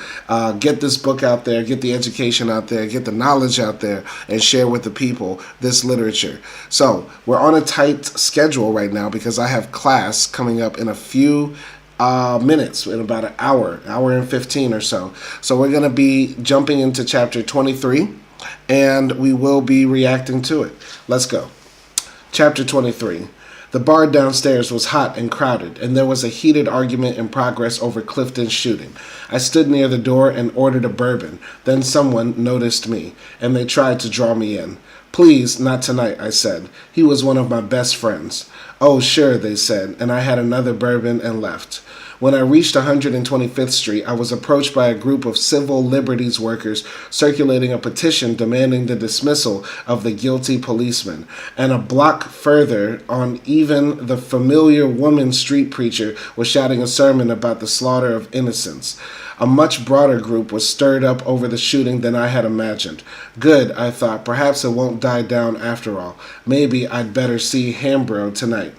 get this book out there, get the education out there, get the knowledge out there, and share with the people this literature. So we're on a tight schedule right now because I have class coming up in a few minutes, in about an hour and 15 or so. So we're going to be jumping into chapter 23, and we will be reacting to it. Let's go. Chapter 23. The bar downstairs was hot and crowded, and there was a heated argument in progress over Clifton's shooting. I stood near the door and ordered a bourbon. Then someone noticed me, and they tried to draw me in. Please, not tonight, I said. He was one of my best friends. Oh, sure, they said, and I had another bourbon and left. When I reached 125th Street, I was approached by a group of civil liberties workers circulating a petition demanding the dismissal of the guilty policeman. And a block further, on even the familiar woman street preacher was shouting a sermon about the slaughter of innocents. A much broader group was stirred up over the shooting than I had imagined. Good, I thought. Perhaps it won't die down after all. Maybe I'd better see Hambro tonight.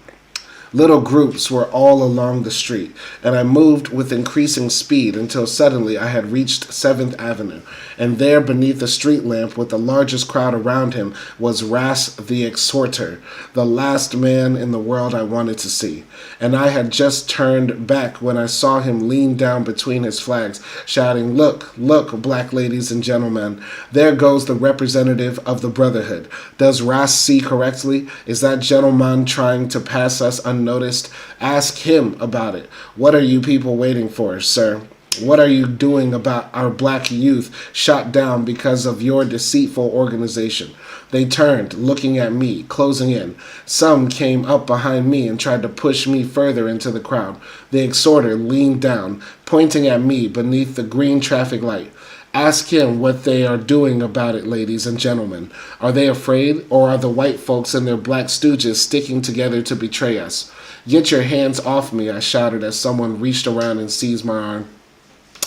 Little groups were all along the street, and I moved with increasing speed until suddenly I had reached 7th Avenue, and there beneath a street lamp with the largest crowd around him was Ras the Exhorter, the last man in the world I wanted to see. And I had just turned back when I saw him lean down between his flags, shouting, "Look, look, black ladies and gentlemen, there goes the representative of the Brotherhood. Does Ras see correctly? Is that gentleman trying to pass us unnoticed? Ask him about it. What are you people waiting for, sir? What are you doing about our black youth shot down because of your deceitful organization?" They turned, looking at me, closing in. Some came up behind me and tried to push me further into the crowd. The exhorter leaned down, pointing at me beneath the green traffic light. Ask him what they are doing about it, ladies and gentlemen. Are they afraid, or are the white folks and their black stooges sticking together to betray us? Get your hands off me, I shouted as someone reached around and seized my arm.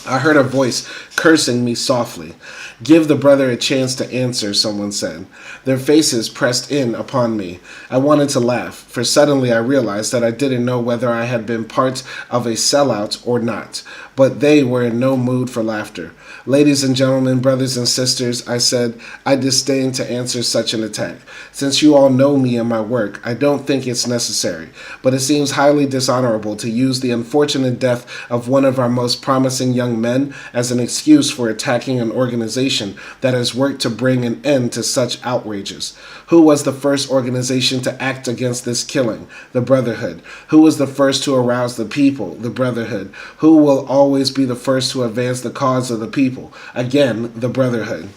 I heard a voice cursing me softly. "Give the brother a chance to answer," someone said. Their faces pressed in upon me. I wanted to laugh, for suddenly I realized that I didn't know whether I had been part of a sellout or not. But they were in no mood for laughter. "Ladies and gentlemen, brothers and sisters," I said, "I disdain to answer such an attack. Since you all know me and my work, I don't think it's necessary. But it seems highly dishonorable to use the unfortunate death of one of our most promising young men as an excuse for attacking an organization that has worked to bring an end to such outrages. Who was the first organization to act against this killing? The Brotherhood. Who was the first to arouse the people? The Brotherhood. Who will always be the first to advance the cause of the people? Again, the Brotherhood.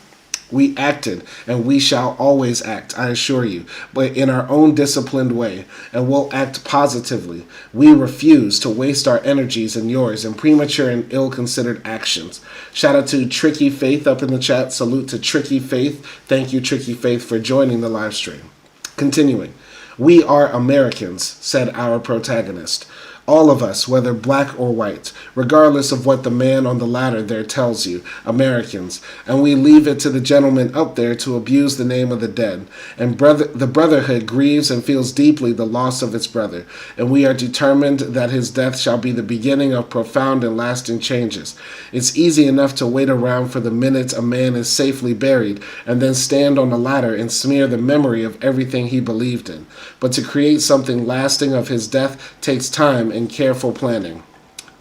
We acted, and we shall always act, I assure you, but in our own disciplined way, and we'll act positively. We refuse to waste our energies and yours in premature and ill-considered actions." Shout out to Tricky Faith up in the chat. Salute to Tricky Faith. Thank you, Tricky Faith, for joining the live stream. Continuing. "We are Americans," said our protagonist. All of us, whether black or white, regardless of what the man on the ladder there tells you, Americans, and we leave it to the gentleman up there to abuse the name of the dead. And the Brotherhood grieves and feels deeply the loss of its brother, and we are determined that his death shall be the beginning of profound and lasting changes. It's easy enough to wait around for the minute a man is safely buried and then stand on the ladder and smear the memory of everything he believed in. But to create something lasting of his death takes time and careful planning.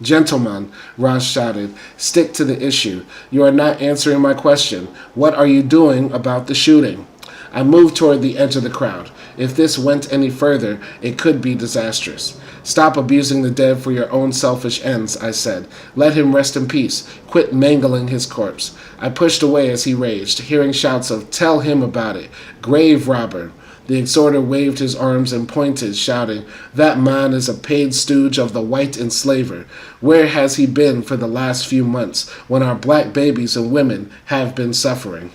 Gentlemen, Ross shouted, stick to the issue. You are not answering my question. What are you doing about the shooting? I moved toward the edge of the crowd. If this went any further, it could be disastrous. Stop abusing the dead for your own selfish ends, I said. Let him rest in peace. Quit mangling his corpse. I pushed away as he raged, hearing shouts of, tell him about it. Grave robber. The exhorter waved his arms and pointed, shouting, that man is a paid stooge of the white enslaver. Where has he been for the last few months, when our black babies and women have been suffering?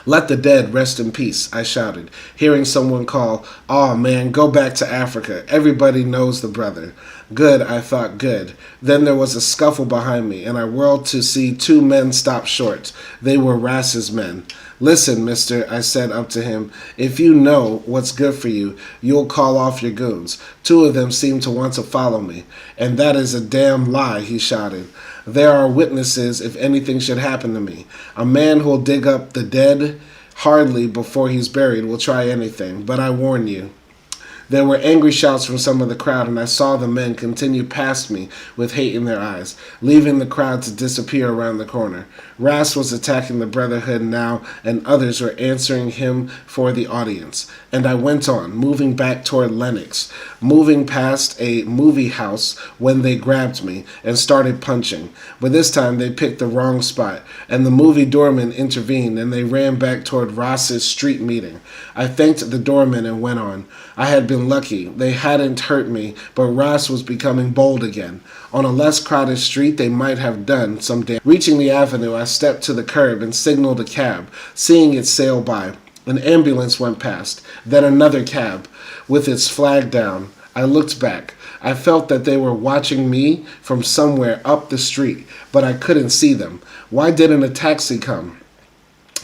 Let the dead rest in peace, I shouted, hearing someone call, aw man, go back to Africa. Everybody knows the brother. Good, I thought, good. Then there was a scuffle behind me, and I whirled to see two men stop short. They were Rass's men. Listen, mister, I said up to him, if you know what's good for you, you'll call off your goons. Two of them seemed to want to follow me. And that is a damn lie, he shouted. There are witnesses if anything should happen to me. A man who'll dig up the dead hardly before he's buried will try anything, but I warn you. There were angry shouts from some of the crowd, and I saw the men continue past me with hate in their eyes, leaving the crowd to disappear around the corner. Rass was attacking the Brotherhood now, and others were answering him for the audience. And I went on, moving back toward Lenox, moving past a movie house when they grabbed me and started punching. But this time they picked the wrong spot, and the movie doorman intervened, and they ran back toward Ross's street meeting. I thanked the doorman and went on. I had been lucky. They hadn't hurt me, but Ross was becoming bold again. On a less crowded street, they might have done some damage. Reaching the avenue, I stepped to the curb and signaled a cab, seeing it sail by. An ambulance went past, then another cab, with its flag down. I looked back. I felt that they were watching me from somewhere up the street, but I couldn't see them. Why didn't a taxi come?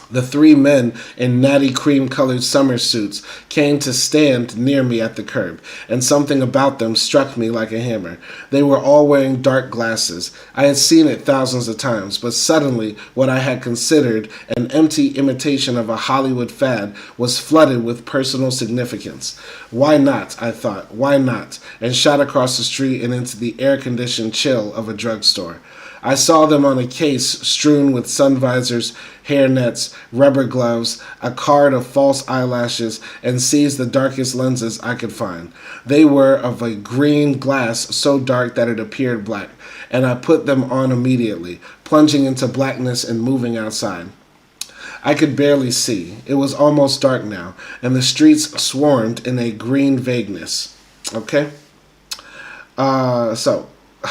The three men in natty cream-colored summer suits came to stand near me at the curb, and something about them struck me like a hammer. They were all wearing dark glasses. I had seen it thousands of times, but suddenly what I had considered an empty imitation of a Hollywood fad was flooded with personal significance. Why not, I thought, why not, and shot across the street and into the air-conditioned chill of a drugstore. I saw them on a case strewn with sun visors, hair nets, rubber gloves, a card of false eyelashes, and seized the darkest lenses I could find. They were of a green glass so dark that it appeared black, and I put them on immediately, plunging into blackness and moving outside. I could barely see. It was almost dark now, and the streets swarmed in a green vagueness. Okay?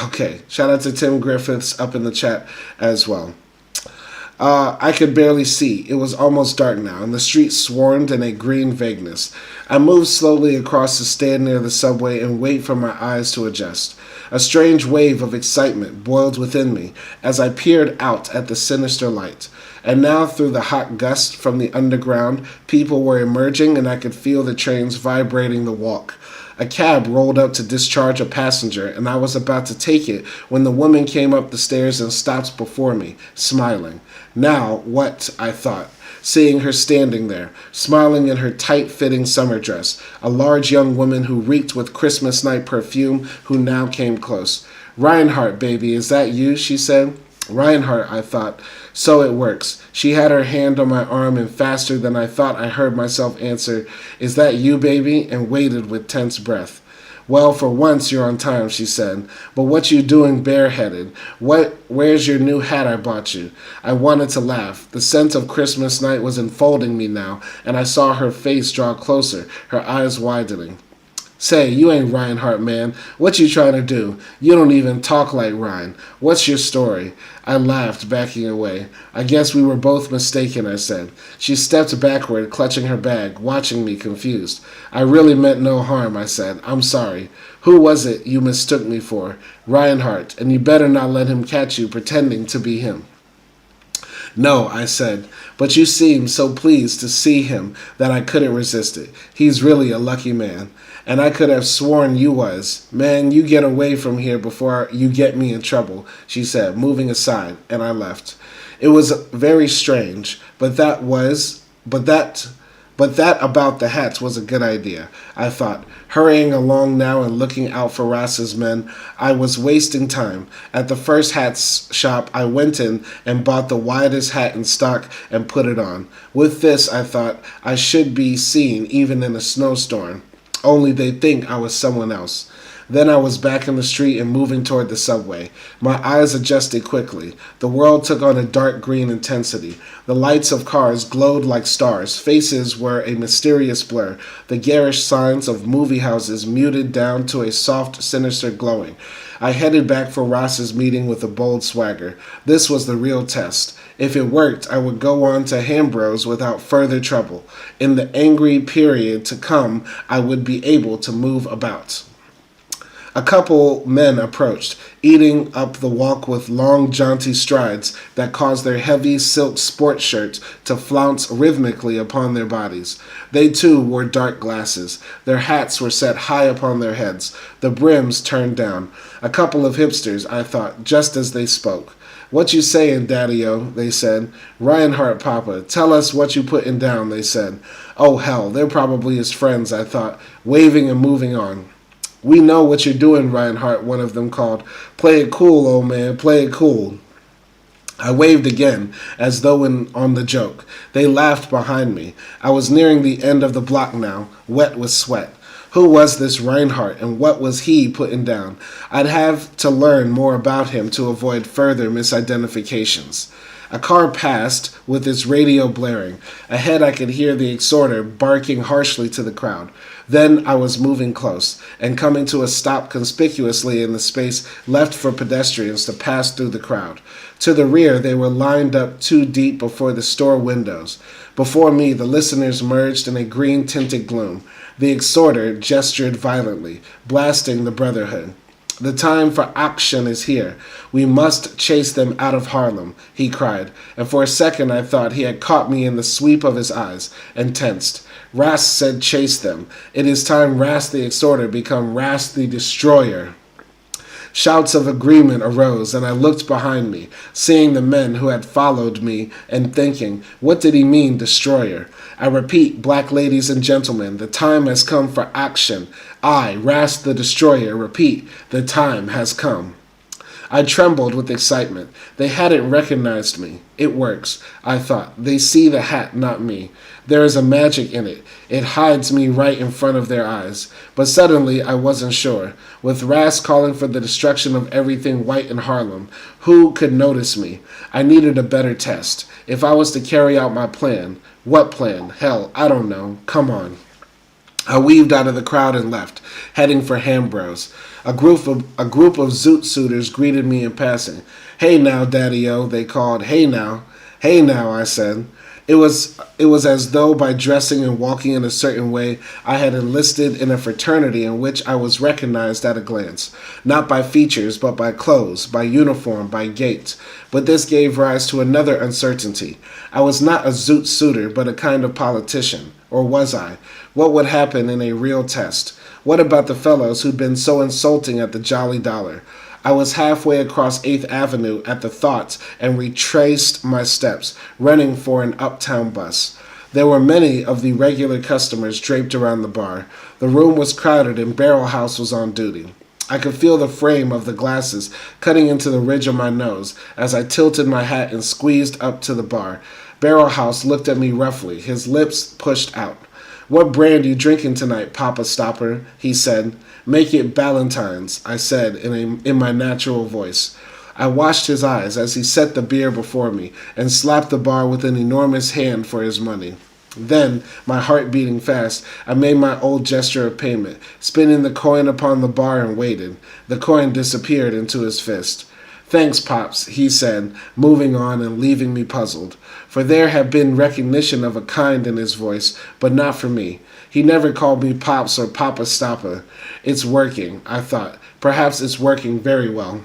Okay, shout out to Tim Griffiths up in the chat as well. I could barely see. It was almost dark now, and the street swarmed in a green vagueness. I moved slowly across the stand near the subway and waited for my eyes to adjust. A strange wave of excitement boiled within me as I peered out at the sinister light. And now through the hot gust from the underground, people were emerging, and I could feel the trains vibrating the walk. A cab rolled up to discharge a passenger, and I was about to take it when the woman came up the stairs and stopped before me, smiling. Now, what, I thought, seeing her standing there, smiling in her tight-fitting summer dress, a large young woman who reeked with Christmas night perfume, who now came close. Rinehart, baby, is that you? She said. Rinehart, I thought. So it works. She had her hand on my arm, and faster than I thought I heard myself answer, is that you, baby? And waited with tense breath. Well, for once you're on time, she said. But what you doing bareheaded? Where's your new hat I bought you? I wanted to laugh. The scent of Christmas night was enfolding me now, and I saw her face draw closer, her eyes widening. Say, you ain't Rinehart, man. What you trying to do? You don't even talk like Ryan. What's your story? I laughed, backing away. I guess we were both mistaken, I said. She stepped backward, clutching her bag, watching me confused. I really meant no harm, I said. I'm sorry. Who was it you mistook me for? Rinehart, and you better not let him catch you pretending to be him. No, I said, but you seemed so pleased to see him that I couldn't resist it. He's really a lucky man. And I could have sworn you was. Man, you get away from here before you get me in trouble, she said, moving aside, and I left. It was very strange, but that about the hats was a good idea, I thought. Hurrying along now and looking out for Ross's men, I was wasting time. At the first hat shop, I went in and bought the widest hat in stock and put it on. With this, I thought, I should be seen even in a snowstorm. Only they'd think I was someone else. Then I was back in the street and moving toward the subway. My eyes adjusted quickly. The world took on a dark green intensity. The lights of cars glowed like stars. Faces were a mysterious blur. The garish signs of movie houses muted down to a soft, sinister glowing. I headed back for Ross's meeting with a bold swagger. This was the real test. If it worked, I would go on to Hambros without further trouble. In the angry period to come, I would be able to move about. A couple men approached, eating up the walk with long, jaunty strides that caused their heavy silk sport shirts to flounce rhythmically upon their bodies. They, too, wore dark glasses. Their hats were set high upon their heads, the brims turned down. A couple of hipsters, I thought, just as they spoke. What you sayin', Daddy-O, they said. Rinehart, Papa, tell us what you putting down, they said. Oh, hell, they're probably his friends, I thought, waving and moving on. We know what you're doing, Rinehart, one of them called. Play it cool, old man, play it cool. I waved again, as though on the joke. They laughed behind me. I was nearing the end of the block now, wet with sweat. Who was this Rinehart, and what was he putting down? I'd have to learn more about him to avoid further misidentifications. A car passed, with its radio blaring. Ahead I could hear the exhorter barking harshly to the crowd. Then I was moving close, and coming to a stop conspicuously in the space left for pedestrians to pass through the crowd. To the rear, they were lined up too deep before the store windows. Before me, the listeners merged in a green-tinted gloom. The exhorter gestured violently, blasting the Brotherhood. The time for action is here. We must chase them out of Harlem, he cried, and for a second I thought he had caught me in the sweep of his eyes, and tensed. Ras said chase them. It is time Ras the exhorter become Ras the destroyer. Shouts of agreement arose, and I looked behind me, seeing the men who had followed me and thinking, what did he mean, destroyer? I repeat, black ladies and gentlemen, the time has come for action. I, Ras the destroyer, repeat, the time has come. I trembled with excitement. They hadn't recognized me. It works, I thought. They see the hat, not me. There is a magic in it. It hides me right in front of their eyes. But suddenly I wasn't sure. With Ras calling for the destruction of everything white in Harlem, who could notice me? I needed a better test. If I was to carry out my plan. What plan? Hell, I don't know. Come on. I weaved out of the crowd and left, heading for Hambros. A group of zoot suitors greeted me in passing. Hey now, Daddy-O, they called. Hey now. Hey now, I said. It was as though by dressing and walking in a certain way, I had enlisted in a fraternity in which I was recognized at a glance, not by features, but by clothes, by uniform, by gait. But this gave rise to another uncertainty. I was not a zoot suitor, but a kind of politician. Or was I? What would happen in a real test? What about the fellows who'd been so insulting at the Jolly Dollar? I was halfway across 8th Avenue at the thought and retraced my steps, running for an uptown bus. There were many of the regular customers draped around the bar. The room was crowded and Barrel House was on duty. I could feel the frame of the glasses cutting into the ridge of my nose as I tilted my hat and squeezed up to the bar. Barrel House looked at me roughly, his lips pushed out. What brand you drinking tonight, Papa Stopper? He said. Make it Ballantine's, I said in my natural voice. I watched his eyes as he set the beer before me and slapped the bar with an enormous hand for his money. Then, my heart beating fast, I made my old gesture of payment, spinning the coin upon the bar and waited. The coin disappeared into his fist. Thanks, Pops, he said, moving on and leaving me puzzled. For there had been recognition of a kind in his voice, but not for me. He never called me Pops or Papa Stoppa. It's working, I thought. Perhaps it's working very well.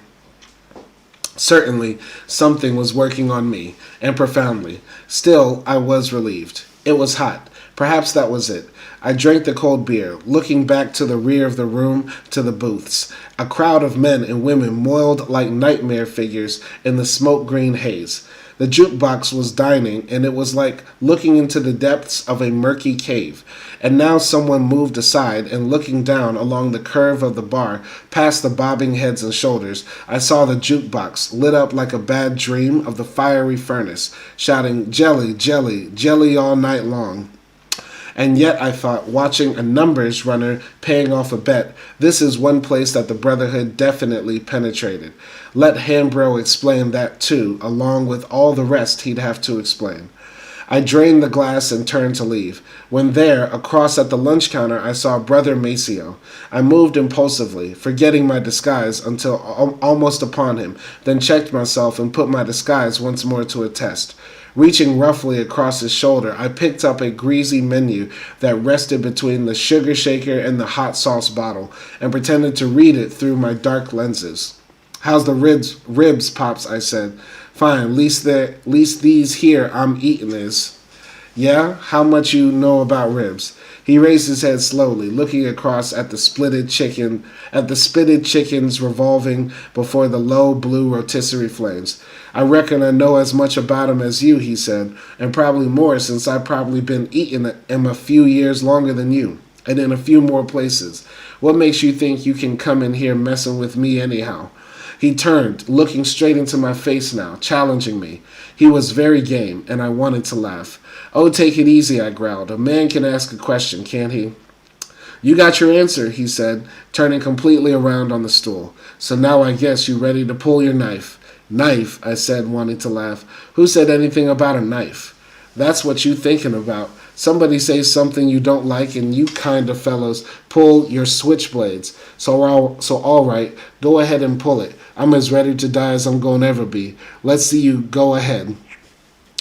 Certainly, something was working on me, and profoundly. Still, I was relieved. It was hot. Perhaps that was it. I drank the cold beer, looking back to the rear of the room, to the booths. A crowd of men and women moiled like nightmare figures in the smoke-green haze. The jukebox was dining, and it was like looking into the depths of a murky cave. And now someone moved aside, and looking down along the curve of the bar, past the bobbing heads and shoulders, I saw the jukebox, lit up like a bad dream of the fiery furnace, shouting, "Jelly, jelly, jelly all night long." And yet, I thought, watching a numbers runner paying off a bet, this is one place that the Brotherhood definitely penetrated. Let Hambro explain that too, along with all the rest he'd have to explain. I drained the glass and turned to leave. When there, across at the lunch counter, I saw Brother Maceo. I moved impulsively, forgetting my disguise until almost upon him, then checked myself and put my disguise once more to a test. Reaching roughly across his shoulder, I picked up a greasy menu that rested between the sugar shaker and the hot sauce bottle, and pretended to read it through my dark lenses. "How's the ribs, Pops?" I said. "Fine, least these here I'm eating is." "Yeah? How much you know about ribs?" He raised his head slowly, looking across at the spitted chickens revolving before the low blue rotisserie flames. "I reckon I know as much about 'em as you," he said, "and probably more, since I've probably been eating 'em a few years longer than you, and in a few more places. What makes you think you can come in here messing with me anyhow?" He turned, looking straight into my face now, challenging me. He was very game, and I wanted to laugh. "Oh, take it easy," I growled. "A man can ask a question, can't he?" "You got your answer," he said, turning completely around on the stool. "So now I guess you ready to pull your knife." "Knife," I said, wanting to laugh. "Who said anything about a knife?" "That's what you thinking about. Somebody says something you don't like, and you kind of fellows pull your switchblades. So all right, go ahead and pull it. I'm as ready to die as I'm going to ever be. Let's see you go ahead."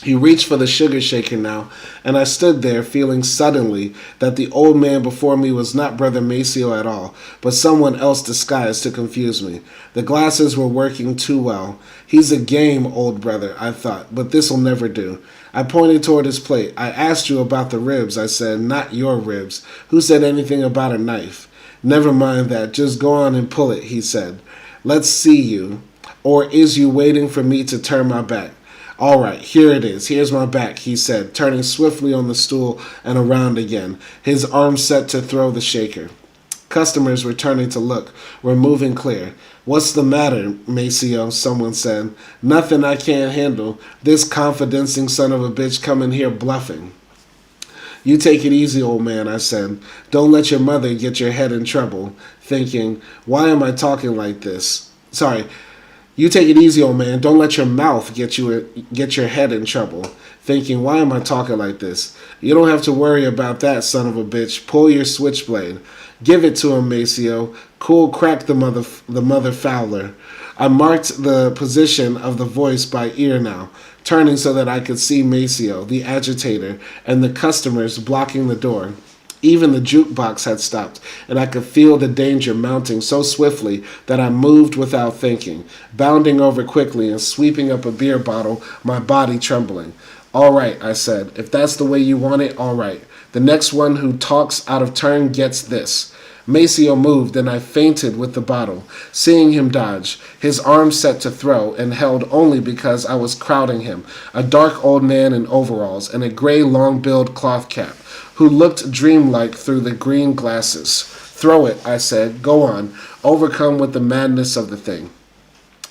He reached for the sugar shaker now, and I stood there feeling suddenly that the old man before me was not Brother Maceo at all, but someone else disguised to confuse me. The glasses were working too well. He's a game old brother, I thought, but this'll never do. I pointed toward his plate. "I asked you about the ribs," I said, "not your ribs. Who said anything about a knife?" "Never mind that. Just go on and pull it," he said. "Let's see you. Or is you waiting for me to turn my back?" "All right, here it is. Here's my back," he said, turning swiftly on the stool and around again, his arm set to throw the shaker. Customers were turning to look, were moving clear. "What's the matter, Maceo?" someone said. "Nothing I can't handle. This confidential son of a bitch coming here bluffing." "You take it easy, old man," I said. "Don't let your mother get your head in trouble," thinking, why am I talking like this? You take it easy, old man. Don't let your mouth get your head in trouble. Thinking, why am I talking like this? "You don't have to worry about that, son of a bitch. Pull your switchblade." "Give it to him, Maceo. Cool, crack the mother fowler." I marked the position of the voice by ear now, turning so that I could see Maceo, the agitator, and the customers blocking the door. Even the jukebox had stopped, and I could feel the danger mounting so swiftly that I moved without thinking, bounding over quickly and sweeping up a beer bottle, my body trembling. "All right," I said. "If that's the way you want it, all right. The next one who talks out of turn gets this." Maceo moved, and I fainted with the bottle, seeing him dodge, his arm set to throw, and held only because I was crowding him, a dark old man in overalls and a gray long-billed cloth cap, who looked dreamlike through the green glasses. "Throw it," I said. "Go on, overcome with the madness of the thing."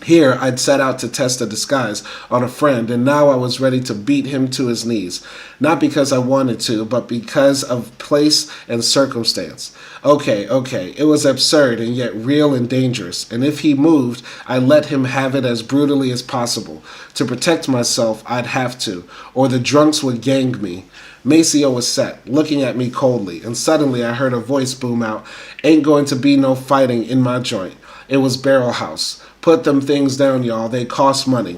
Here, I'd set out to test a disguise on a friend, and now I was ready to beat him to his knees. Not because I wanted to, but because of place and circumstance. Okay, it was absurd and yet real and dangerous, and if he moved, I let him have it as brutally as possible. To protect myself, I'd have to, or the drunks would gang me. Maceo was set, looking at me coldly, and suddenly I heard a voice boom out, "Ain't going to be no fighting in my joint." It was Barrel House. Put them things down, y'all. They cost money.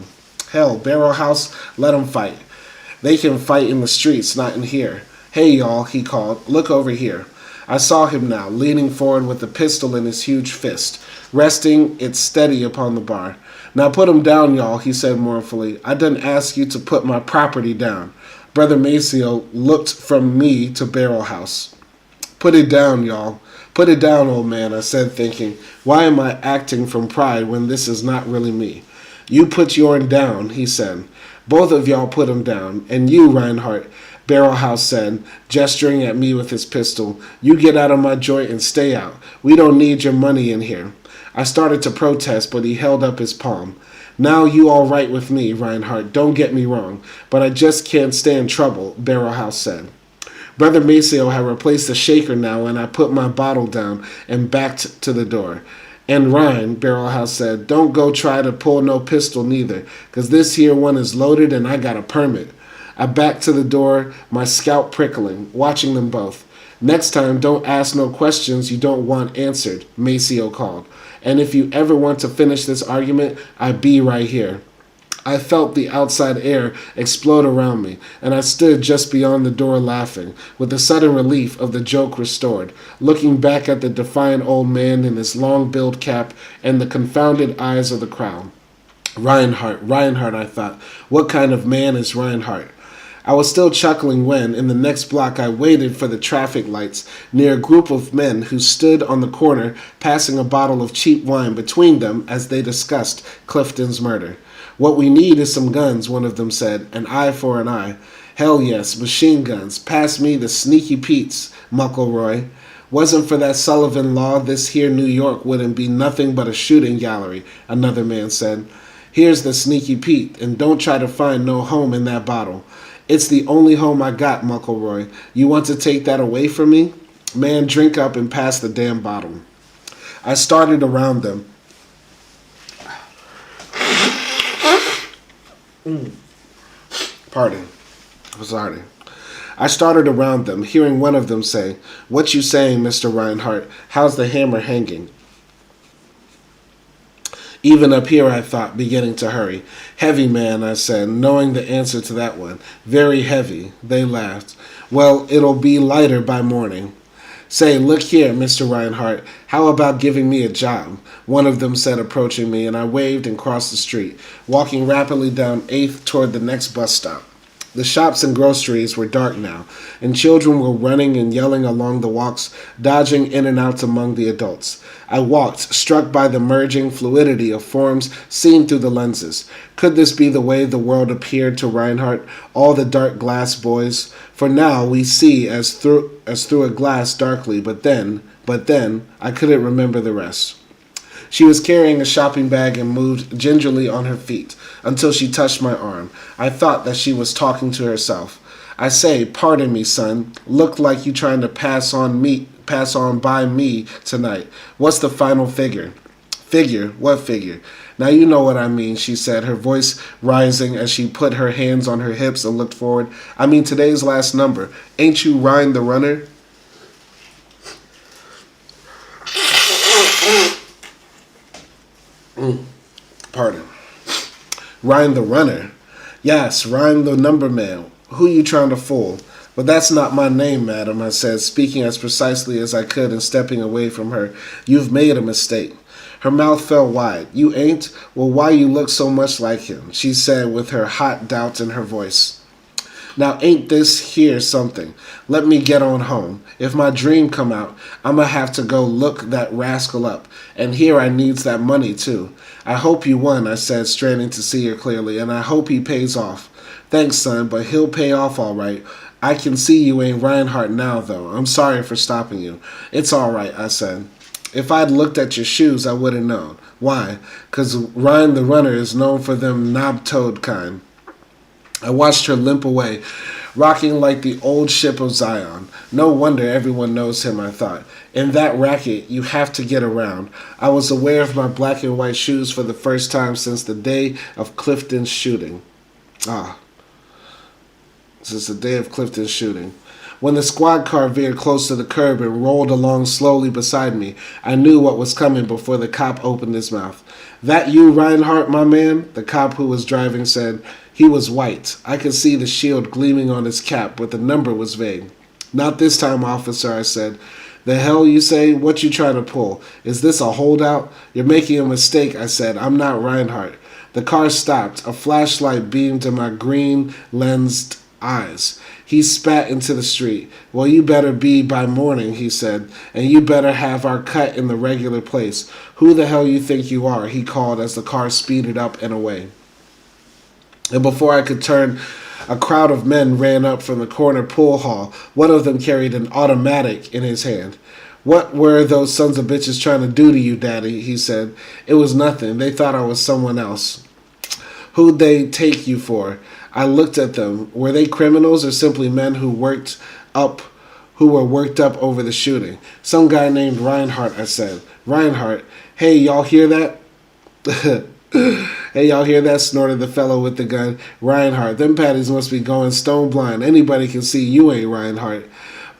Hell, Barrel House, let them fight. They can fight in the streets, not in here. Hey, y'all, he called. Look over here. I saw him now, leaning forward with the pistol in his huge fist, resting it steady upon the bar. Now put him down, y'all, he said mournfully. I didn't ask you to put my property down. Brother Maceo looked from me to Barrel House. Put it down, y'all. Put it down, old man, I said, thinking, why am I acting from pride when this is not really me? You put yourn down, he said. Both of y'all put him down. And you, Rinehart, Barrel House said, gesturing at me with his pistol, you get out of my joint and stay out. We don't need your money in here. I started to protest, but he held up his palm. Now you all right with me, Rinehart, don't get me wrong, but I just can't stand trouble, Barrel House said. Brother Maceo had replaced the shaker now, and I put my bottle down and backed to the door. And Ryan, Barrel House said, don't go try to pull no pistol neither, 'cause this here one is loaded and I got a permit. I backed to the door, my scalp prickling, watching them both. Next time, don't ask no questions you don't want answered, Maceo called. And if you ever want to finish this argument, I be right here. I felt the outside air explode around me, and I stood just beyond the door laughing, with the sudden relief of the joke restored, looking back at the defiant old man in his long-billed cap and the confounded eyes of the crowd. Rinehart, I thought. What kind of man is Rinehart? I was still chuckling when, in the next block, I waited for the traffic lights near a group of men who stood on the corner passing a bottle of cheap wine between them as they discussed Clifton's murder. What we need is some guns, one of them said, an eye for an eye. Hell yes, machine guns. Pass me the Sneaky Pete's, Muckleroy. Wasn't for that Sullivan law, this here New York wouldn't be nothing but a shooting gallery, another man said. Here's the Sneaky Pete, and don't try to find no home in that bottle. It's the only home I got, Muckleroy. You want to take that away from me? Man, drink up and pass the damn bottle. I started around them. Pardon. I'm sorry. I started around them, hearing one of them say, "What you saying, Mr. Rinehart? How's the hammer hanging?" Even up here, I thought, beginning to hurry. "Heavy, man," I said, knowing the answer to that one. "Very heavy." They laughed. "Well, it'll be lighter by morning." "Say, look here, Mr. Rinehart, how about giving me a job?" One of them said, approaching me, and I waved and crossed the street, walking rapidly down 8th toward the next bus stop. The shops and groceries were dark now, and children were running and yelling along the walks, dodging in and out among the adults. I walked, struck by the merging fluidity of forms seen through the lenses. Could this be the way the world appeared to Rinehart, all the dark glass boys? For now we see as through a glass darkly, but then, I couldn't remember the rest. She was carrying a shopping bag and moved gingerly on her feet until she touched my arm. I thought that she was talking to herself. "I say, pardon me, son. Looked like you trying to pass on by me tonight. What's the final figure?" "Figure? What figure?" "Now you know what I mean," she said, her voice rising as she put her hands on her hips and looked forward. "I mean today's last number. Ain't you Rine the Runner?" Pardon. "Rhyme the Runner?" "Yes, Rhyme the Number Man. Who you trying to fool?" "But that's not my name, madam," I said, speaking as precisely as I could and stepping away from her. "You've made a mistake." Her mouth fell wide. "You ain't? Well, why you look so much like him?" she said with her hot doubt in her voice. "Now ain't this here something? Let me get on home. If my dream come out, I'ma have to go look that rascal up. And here I needs that money too." "I hope you won," I said, straining to see her clearly, "and I hope he pays off." "Thanks, son, but he'll pay off all right. I can see you ain't Rinehart now, though. I'm sorry for stopping you." "It's all right," I said. If I'd looked at your shoes, I would have known. Why? 'Cause Ryan the Runner is known for them knob-toed kind. I watched her limp away, rocking like the old ship of Zion. No wonder everyone knows him, I thought. In that racket, you have to get around. I was aware of my black and white shoes for the first time since the day of Clifton's shooting. Since the day of Clifton's shooting. When the squad car veered close to the curb and rolled along slowly beside me, I knew what was coming before the cop opened his mouth. "That you, Rinehart, my man?" the cop who was driving said. He was white. I could see the shield gleaming on his cap, but the number was vague. "Not this time, officer," I said. "The hell you say? What you trying to pull? Is this a holdout?" "You're making a mistake," I said. "I'm not Rinehart." The car stopped. A flashlight beamed in my green-lensed eyes. He spat into the street. "Well, you better be by morning," he said, "and you better have our cut in the regular place. Who the hell you think you are?" he called as the car speeded up and away. And before I could turn, a crowd of men ran up from the corner pool hall. One of them carried an automatic in his hand. "What were those sons of bitches trying to do to you, Daddy?" he said. "It was nothing. They thought I was someone else." "Who'd they take you for?" I looked at them. Were they criminals or simply men who were worked up over the shooting? "Some guy named Rinehart," I said. "Rinehart? Hey, y'all hear that?" "Hey, y'all hear that?" snorted the fellow with the gun. "Rinehart, them patties must be going stone blind. Anybody can see you ain't Rinehart."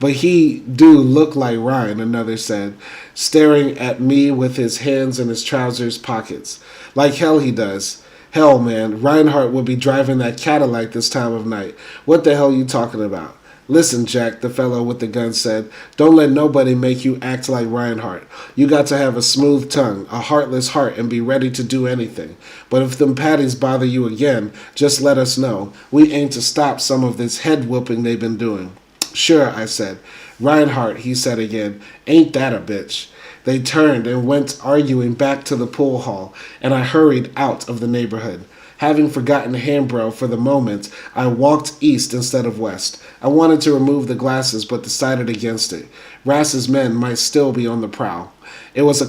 "But he do look like Ryan," another said, staring at me with his hands in his trousers pockets. "Like hell he does." "Hell, man, Rinehart would be driving that Cadillac this time of night. What the hell you talking about?" "Listen, Jack," the fellow with the gun said, "don't let nobody make you act like Rinehart. You got to have a smooth tongue, a heartless heart, and be ready to do anything. But if them patties bother you again, just let us know. We aim to stop some of this head-whooping they've been doing." "Sure," I said. "Rinehart," he said again, "ain't that a bitch?" They turned and went arguing back to the pool hall, and I hurried out of the neighborhood. Having forgotten Hambro for the moment, I walked east instead of west. I wanted to remove the glasses, but decided against it. Rass's men might still be on the prowl. It was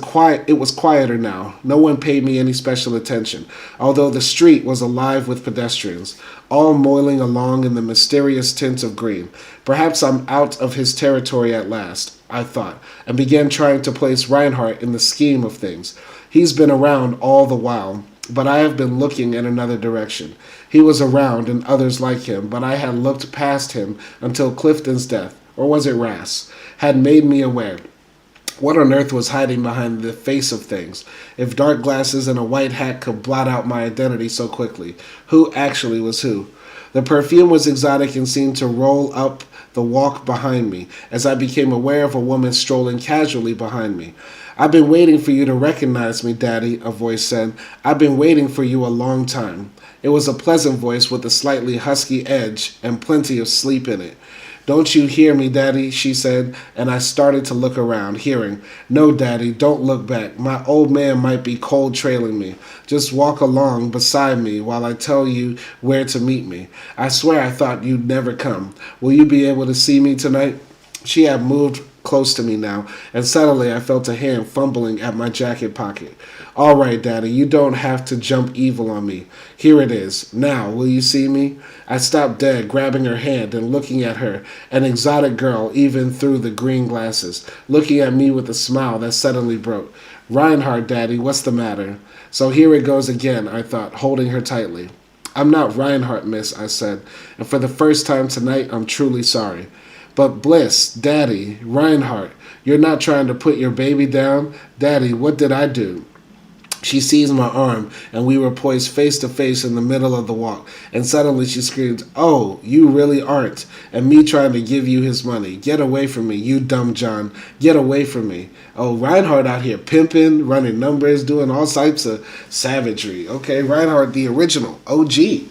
quieter now. No one paid me any special attention, although the street was alive with pedestrians, all moiling along in the mysterious tint of green. Perhaps I'm out of his territory at last, I thought, and began trying to place Rinehart in the scheme of things. He's been around all the while, but I have been looking in another direction. He was around and others like him, but I had looked past him until Clifton's death, or was it Rass, had made me aware. What on earth was hiding behind the face of things? If dark glasses and a white hat could blot out my identity so quickly, who actually was who? The perfume was exotic and seemed to roll up the walk behind me, as I became aware of a woman strolling casually behind me. "I've been waiting for you to recognize me, Daddy," a voice said. "I've been waiting for you a long time." It was a pleasant voice with a slightly husky edge and plenty of sleep in it. "Don't you hear me, Daddy?" she said, and I started to look around, hearing, "No, Daddy, don't look back. My old man might be cold trailing me. Just walk along beside me while I tell you where to meet me. I swear I thought you'd never come. Will you be able to see me tonight?" She had moved close to me now, and suddenly I felt a hand fumbling at my jacket pocket. "All right, Daddy, you don't have to jump evil on me. Here it is. Now, will you see me?" I stopped dead, grabbing her hand and looking at her, an exotic girl even through the green glasses, looking at me with a smile that suddenly broke. "Rinehart, Daddy, what's the matter?" So here it goes again, I thought, holding her tightly. "I'm not Rinehart, miss," I said, "and for the first time tonight, I'm truly sorry." "But Bliss, Daddy, Rinehart, you're not trying to put your baby down? Daddy, what did I do?" She seized my arm, and we were poised face to face in the middle of the walk, and suddenly she screamed, "Oh, you really aren't, and me trying to give you his money. Get away from me, you dumb John. Get away from me." Oh, Rinehart out here pimping, running numbers, doing all types of savagery. Okay, Rinehart, the original, OG.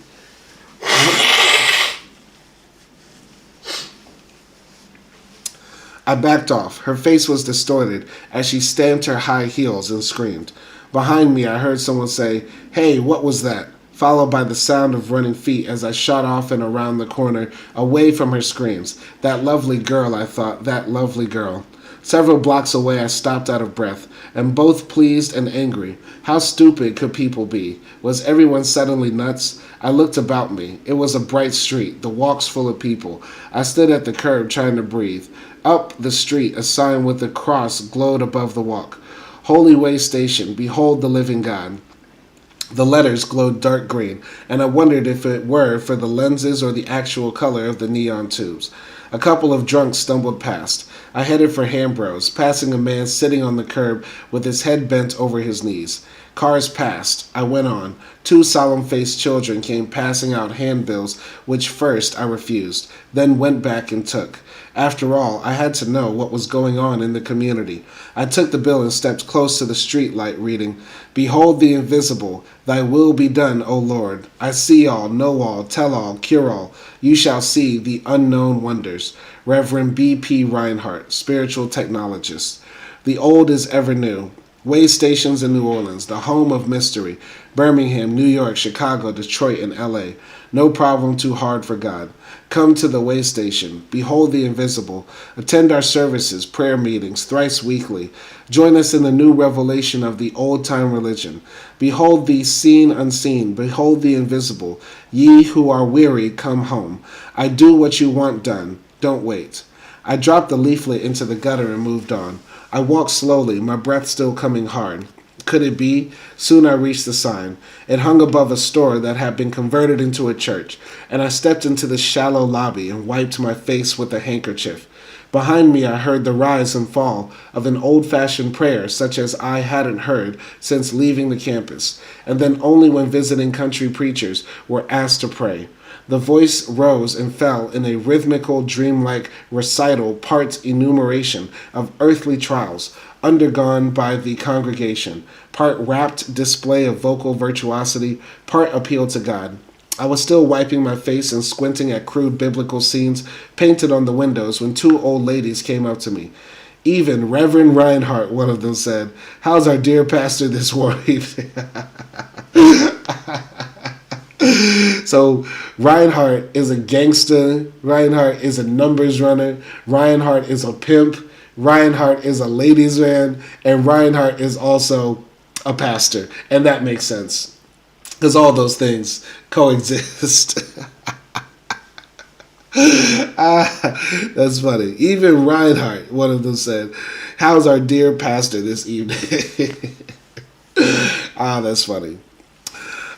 I backed off. Her face was distorted as she stamped her high heels and screamed. Behind me, I heard someone say, "Hey, what was that?" followed by the sound of running feet as I shot off and around the corner, away from her screams. That lovely girl, I thought, that lovely girl. Several blocks away, I stopped out of breath, and both pleased and angry. How stupid could people be? Was everyone suddenly nuts? I looked about me. It was a bright street, the walks full of people. I stood at the curb trying to breathe. Up the street, a sign with a cross glowed above the walk. Holy Way Station, behold the living God. The letters glowed dark green, and I wondered if it were for the lenses or the actual color of the neon tubes. A couple of drunks stumbled past. I headed for Hambros, passing a man sitting on the curb with his head bent over his knees. Cars passed. I went on. Two solemn-faced children came passing out handbills, which first I refused, then went back and took. After all, I had to know what was going on in the community. I took the bill and stepped close to the street light, reading, Behold the invisible, thy will be done, O Lord. I see all, know all, tell all, cure all. You shall see the unknown wonders. Reverend B.P. Rinehart, spiritual technologist. The old is ever new. Way stations in New Orleans, the home of mystery. Birmingham, New York, Chicago, Detroit, and L.A. No problem too hard for God. Come to the way station. Behold the invisible. Attend our services, prayer meetings, thrice weekly. Join us in the new revelation of the old-time religion. Behold the seen unseen. Behold the invisible. Ye who are weary, come home. I do what you want done. Don't wait. I dropped the leaflet into the gutter and moved on. I walked slowly, my breath still coming hard. Could it be? Soon I reached the sign. It hung above a store that had been converted into a church, and I stepped into the shallow lobby and wiped my face with a handkerchief. Behind me I heard the rise and fall of an old-fashioned prayer such as I hadn't heard since leaving the campus, and then only when visiting country preachers were asked to pray. The voice rose and fell in a rhythmical, dreamlike recital, part enumeration of earthly trials undergone by the congregation, part rapt display of vocal virtuosity, part appeal to God. I was still wiping my face and squinting at crude biblical scenes painted on the windows when two old ladies came up to me. Even Reverend Rinehart, one of them said, "How's our dear pastor this war evening?" So Rinehart is a gangster, Rinehart is a numbers runner, Rinehart is a pimp, Rinehart is a ladies' man, and Rinehart is also a pastor. And that makes sense, because all those things coexist. That's funny. Even Rinehart, one of them said, "How's our dear pastor this evening?" That's funny.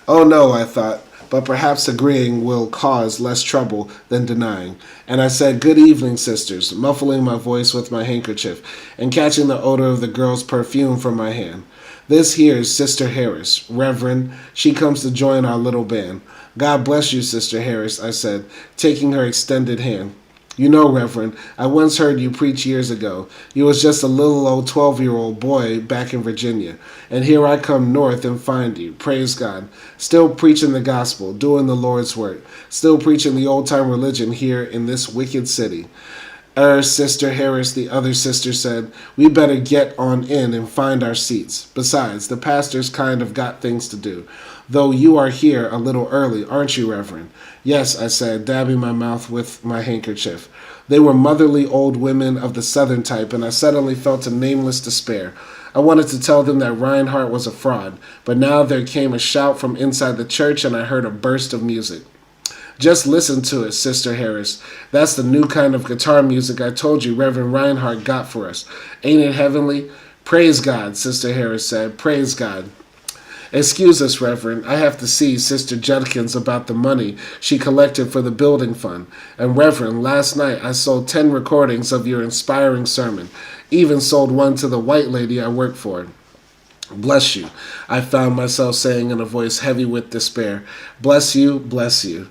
Oh no, I thought, but perhaps agreeing will cause less trouble than denying. And I said, "Good evening, sisters," muffling my voice with my handkerchief and catching the odor of the girl's perfume from my hand. "This here's Sister Harris, Reverend. She comes to join our little band." "God bless you, Sister Harris," I said, taking her extended hand. "You know, Reverend, I once heard you preach years ago. You was just a little old 12-year-old boy back in Virginia. And here I come north and find you, praise God. Still preaching the gospel, doing the Lord's work. Still preaching the old-time religion here in this wicked city." Sister Harris," the other sister said, "we better get on in and find our seats. Besides, the pastor's kind of got things to do. Though you are here a little early, aren't you, Reverend?" "Yes," I said, dabbing my mouth with my handkerchief. They were motherly old women of the southern type, and I suddenly felt a nameless despair. I wanted to tell them that Rinehart was a fraud, but now there came a shout from inside the church, and I heard a burst of music. "Just listen to it, Sister Harris. That's the new kind of guitar music I told you Reverend Rinehart got for us. Ain't it heavenly?" "Praise God," Sister Harris said. "Praise God." "Excuse us, Reverend. I have to see Sister Judkins about the money she collected for the building fund. And Reverend, last night I sold 10 recordings of your inspiring sermon. Even sold one to the white lady I work for." "Bless you," I found myself saying in a voice heavy with despair. "Bless you, bless you."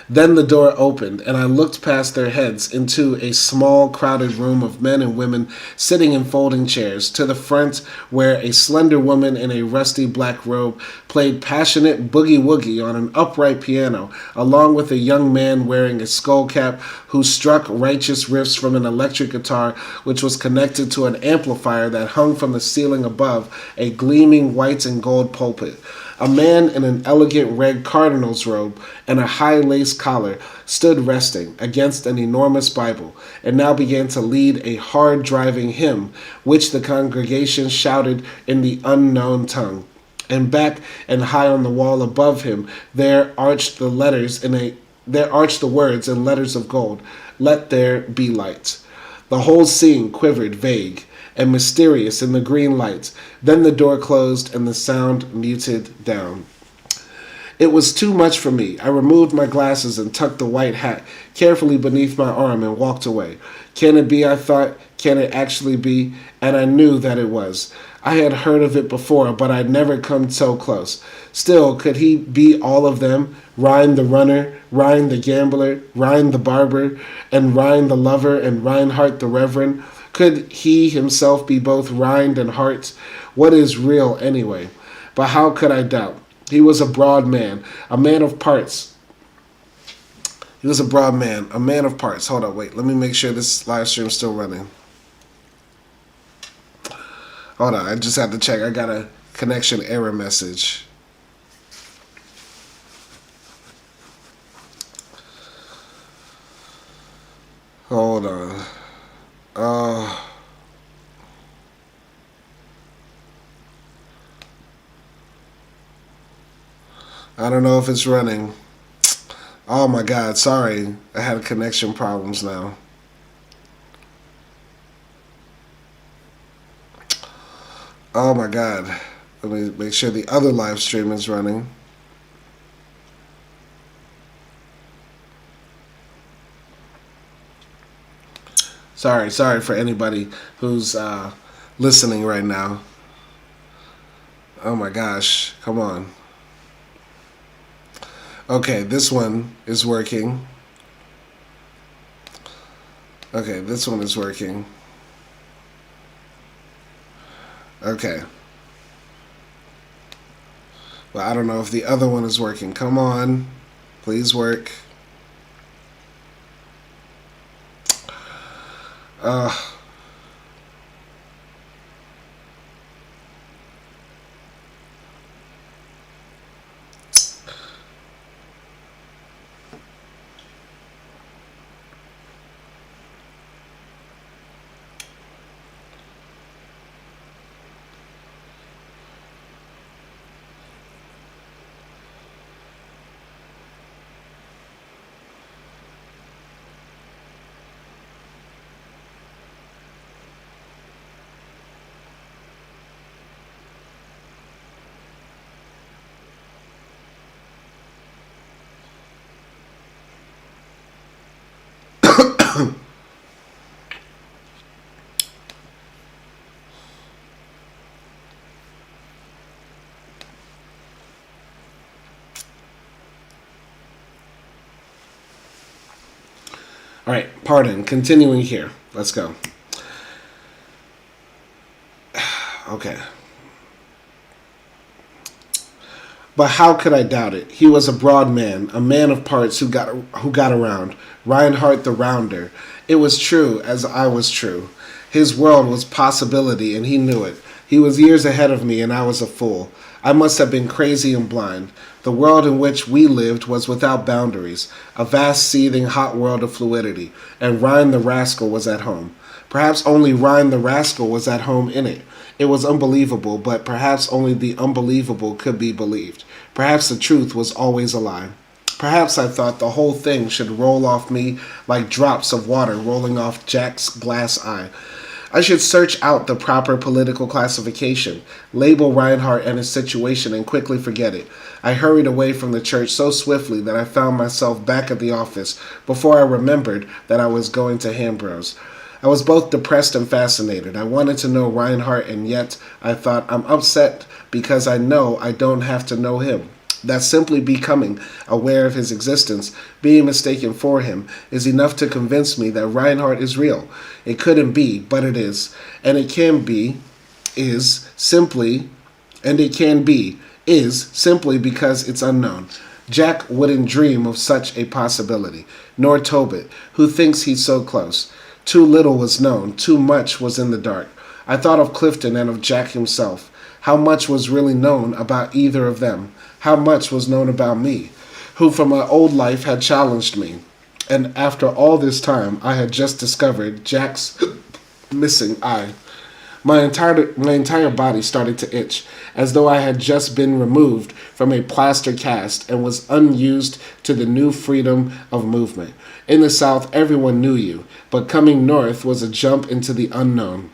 Then the door opened, and I looked past their heads into a small, crowded room of men and women sitting in folding chairs, to the front where a slender woman in a rusty black robe played passionate boogie-woogie on an upright piano, along with a young man wearing a skull cap who struck righteous riffs from an electric guitar which was connected to an amplifier that hung from the ceiling above a gleaming white and gold pulpit. A man in an elegant red cardinal's robe and a high lace collar stood resting against an enormous Bible, and now began to lead a hard-driving hymn, which the congregation shouted in the unknown tongue. And back and high on the wall above him, there arched the words in letters of gold, "Let there be light." The whole scene quivered vague and mysterious in the green light. Then the door closed and the sound muted down. It was too much for me. I removed my glasses and tucked the white hat carefully beneath my arm and walked away. Can it be, I thought? Can it actually be? And I knew that it was. I had heard of it before, but I'd never come so close. Still, could he be all of them? Rhine the runner, Rhine the gambler, Rhine the barber, and Rhine the lover, and Rinehart the reverend? Could he himself be both Rhine and Hart? What is real, anyway? But how could I doubt? He was a broad man, a man of parts. He was a broad man, a man of parts. Hold on, wait. Let me make sure this live stream is still running. Hold on, I just had to check. I got a connection error message. Hold on. I don't know if it's running. Oh my God, sorry. I had connection problems now. Oh my God. Let me make sure the other live stream is running. Sorry for anybody who's listening right now. Oh my gosh, come on. Okay, this one is working. Okay, this one is working. Okay. Well, I don't know if the other one is working. Come on. Please work. All right, pardon. Continuing here. Let's go. Okay. But how could I doubt it? He was a broad man, a man of parts who got around. Rinehart the rounder. It was true, as I was true. His world was possibility, and he knew it. He was years ahead of me, and I was a fool. I must have been crazy and blind. The world in which we lived was without boundaries, a vast, seething, hot world of fluidity, and Rhine the rascal was at home. Perhaps only Rhine the rascal was at home in it. It was unbelievable, but perhaps only the unbelievable could be believed. Perhaps the truth was always a lie. Perhaps I thought the whole thing should roll off me like drops of water rolling off Jack's glass eye. I should search out the proper political classification, label Rinehart and his situation, and quickly forget it. I hurried away from the church so swiftly that I found myself back at the office before I remembered that I was going to Hambros. I was both depressed and fascinated. I wanted to know Rinehart, and yet I thought, I'm upset because I know I don't have to know him. That simply becoming aware of his existence, being mistaken for him, is enough to convince me that Rinehart is real. It couldn't be, but it is. And it can be, is simply because it's unknown. Jack wouldn't dream of such a possibility, nor Tobit, who thinks he's so close. Too little was known, too much was in the dark. I thought of Clifton and of Jack himself. How much was really known about either of them? How much was known about me, who from my old life had challenged me? And after all this time, I had just discovered Jack's missing eye. My entire body started to itch, as though I had just been removed from a plaster cast and was unused to the new freedom of movement. In the South, everyone knew you, but coming north was a jump into the unknown.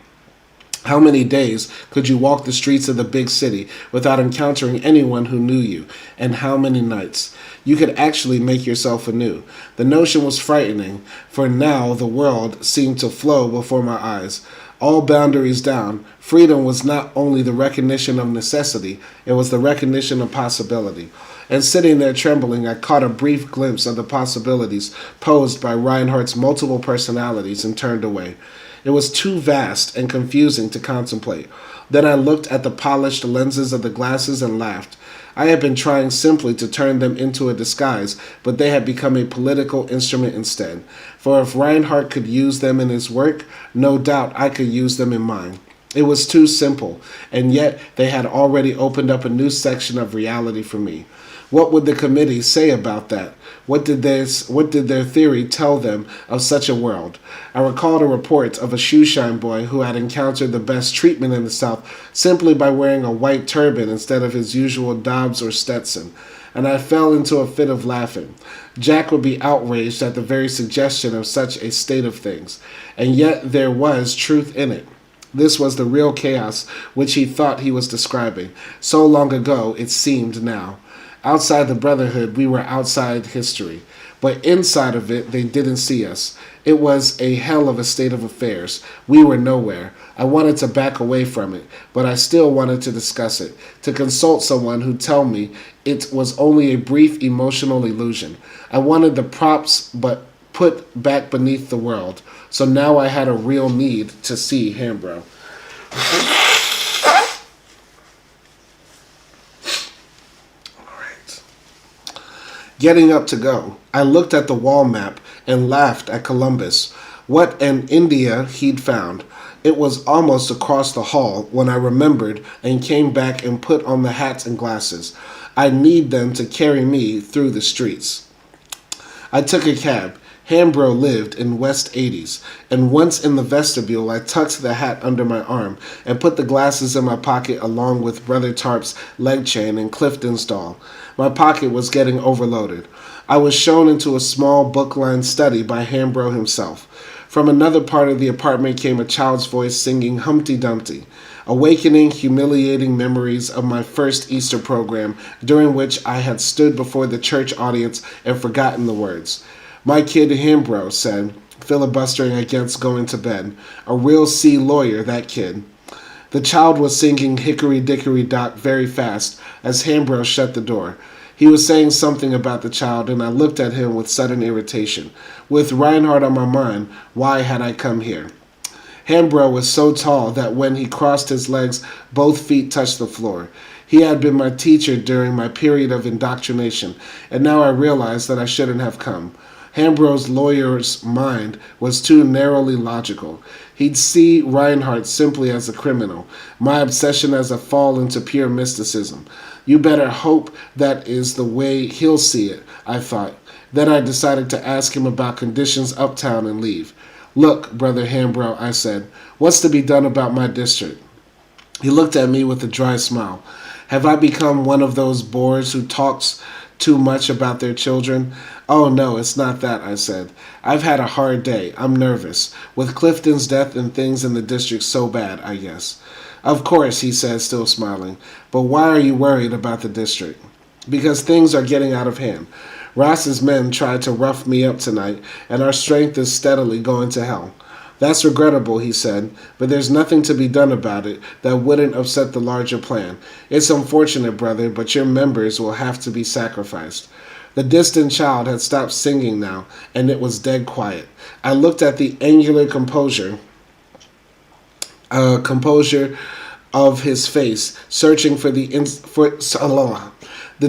How many days could you walk the streets of the big city without encountering anyone who knew you? And how many nights? You could actually make yourself anew. The notion was frightening, for now the world seemed to flow before my eyes. All boundaries down, freedom was not only the recognition of necessity, it was the recognition of possibility. And sitting there trembling, I caught a brief glimpse of the possibilities posed by Rinehart's multiple personalities and turned away. It was too vast and confusing to contemplate. Then I looked at the polished lenses of the glasses and laughed. I had been trying simply to turn them into a disguise, but they had become a political instrument instead. For if Rinehart could use them in his work, no doubt I could use them in mine. It was too simple, and yet they had already opened up a new section of reality for me. What would the committee say about that? What did their theory tell them of such a world? I recalled a report of a shoeshine boy who had encountered the best treatment in the South simply by wearing a white turban instead of his usual Dobbs or Stetson, and I fell into a fit of laughing. Jack would be outraged at the very suggestion of such a state of things, and yet there was truth in it. This was the real chaos which he thought he was describing. So long ago it seemed now. Outside the Brotherhood, we were outside history. But inside of it, they didn't see us. It was a hell of a state of affairs. We were nowhere. I wanted to back away from it, but I still wanted to discuss it, to consult someone who'd tell me it was only a brief emotional illusion. I wanted the props but put back beneath the world. So now I had a real need to see Hambro. Getting up to go, I looked at the wall map and laughed at Columbus. What an India he'd found. It was almost across the hall when I remembered and came back and put on the hats and glasses. I need them to carry me through the streets. I took a cab. Hambro lived in West 80s, and once in the vestibule I tucked the hat under my arm and put the glasses in my pocket along with Brother Tarp's leg chain and Clifton's doll. My pocket was getting overloaded. I was shown into a small book-lined study by Hambro himself. From another part of the apartment came a child's voice singing Humpty Dumpty, awakening humiliating memories of my first Easter program, during which I had stood before the church audience and forgotten the words. My kid Hambro said, filibustering against going to bed. A real C lawyer, that kid. The child was singing Hickory Dickory Dock very fast as Hambro shut the door. He was saying something about the child, and I looked at him with sudden irritation. With Rinehart on my mind, why had I come here? Hambro was so tall that when he crossed his legs, both feet touched the floor. He had been my teacher during my period of indoctrination, and now I realized that I shouldn't have come. Hambro's lawyer's mind was too narrowly logical. He'd see Rinehart simply as a criminal, my obsession as a fall into pure mysticism. You better hope that is the way he'll see it, I thought. Then I decided to ask him about conditions uptown and leave. Look, Brother Hambro, I said, what's to be done about my district? He looked at me with a dry smile. Have I become one of those bores who talks too much about their children? Oh, no, it's not that, I said. I've had a hard day. I'm nervous. With Clifton's death and things in the district so bad, I guess. Of course, he said, still smiling. But why are you worried about the district? Because things are getting out of hand. Ross's men tried to rough me up tonight, and our strength is steadily going to hell. That's regrettable, he said, but there's nothing to be done about it that wouldn't upset the larger plan. It's unfortunate, brother, but your members will have to be sacrificed. The distant child had stopped singing now, and it was dead quiet. I looked at the angular composure of his face, searching for the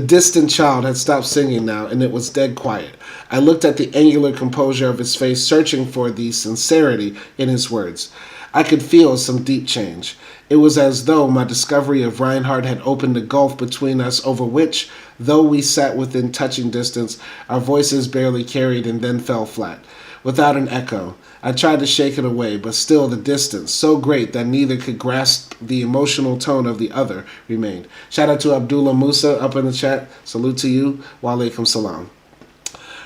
distant child had stopped singing now, and it was dead quiet. I looked at the angular composure of his face, searching for the sincerity in his words. I could feel some deep change. It was as though my discovery of Rinehart had opened a gulf between us over which, though we sat within touching distance, our voices barely carried and then fell flat, without an echo. I tried to shake it away, but still the distance, so great that neither could grasp the emotional tone of the other, remained. Shout out to Abdullah Musa up in the chat. Salute to you. Wa alaikum salam.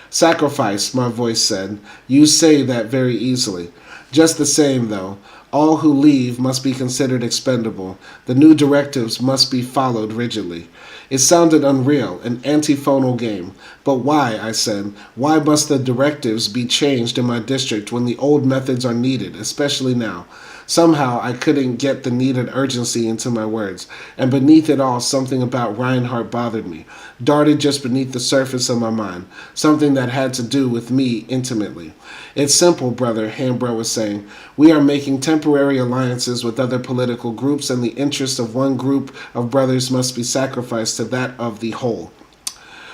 Sacrifice, my voice said. You say that very easily. Just the same, though, all who leave must be considered expendable. The new directives must be followed rigidly. It sounded unreal, an antiphonal game. But why, I said, why must the directives be changed in my district when the old methods are needed, especially now? Somehow I couldn't get the needed urgency into my words, and beneath it all something about Rinehart bothered me, darted just beneath the surface of my mind, something that had to do with me intimately. It's simple, brother, Hambro was saying. We are making temporary alliances with other political groups, and the interests of one group of brothers must be sacrificed to that of the whole.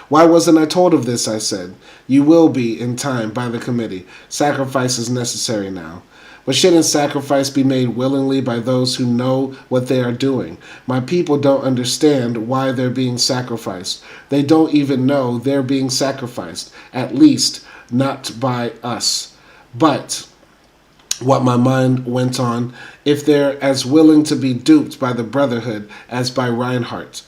Why wasn't I told of this, I said. You will be, in time, by the committee. Sacrifice is necessary now. But shouldn't sacrifice be made willingly by those who know what they are doing? My people don't understand why they're being sacrificed. They don't even know they're being sacrificed, at least not by us. But, what my mind went on, if they're as willing to be duped by the Brotherhood as by Rinehart.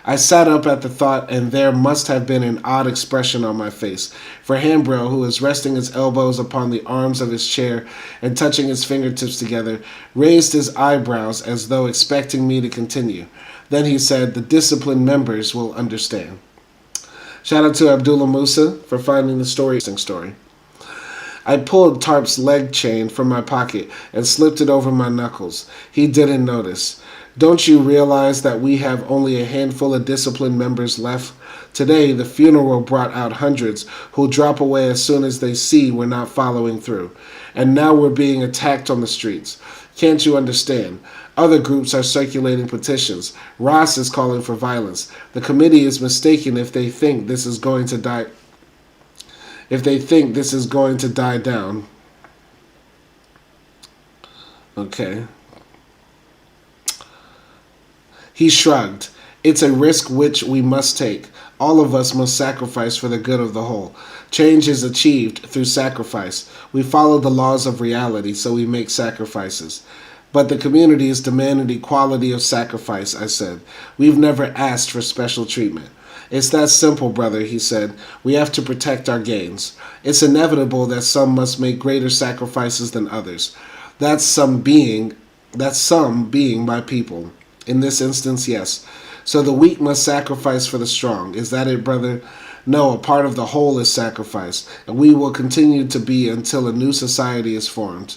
I sat up at the thought, and there must have been an odd expression on my face, for Hambro, who was resting his elbows upon the arms of his chair and touching his fingertips together, raised his eyebrows as though expecting me to continue. Then he said, the disciplined members will understand. Shout out to Abdullah Musa for finding the story. I pulled Tarp's leg chain from my pocket and slipped it over my knuckles. He didn't notice. Don't you realize that we have only a handful of disciplined members left? Today, the funeral brought out hundreds who'll drop away as soon as they see we're not following through. And now we're being attacked on the streets. Can't you understand? Other groups are circulating petitions. Ross is calling for violence. The committee is mistaken if they think this is going to die. Down. Okay. He shrugged. It's a risk which we must take. All of us must sacrifice for the good of the whole. Change is achieved through sacrifice. We follow the laws of reality, so we make sacrifices. But the community is demanding equality of sacrifice, I said. We've never asked for special treatment. It's that simple, brother, he said. We have to protect our gains. It's inevitable that some must make greater sacrifices than others. That's some being my people. In this instance, yes. So the weak must sacrifice for the strong. Is that it, brother? No, a part of the whole is sacrifice, and we will continue to be until a new society is formed.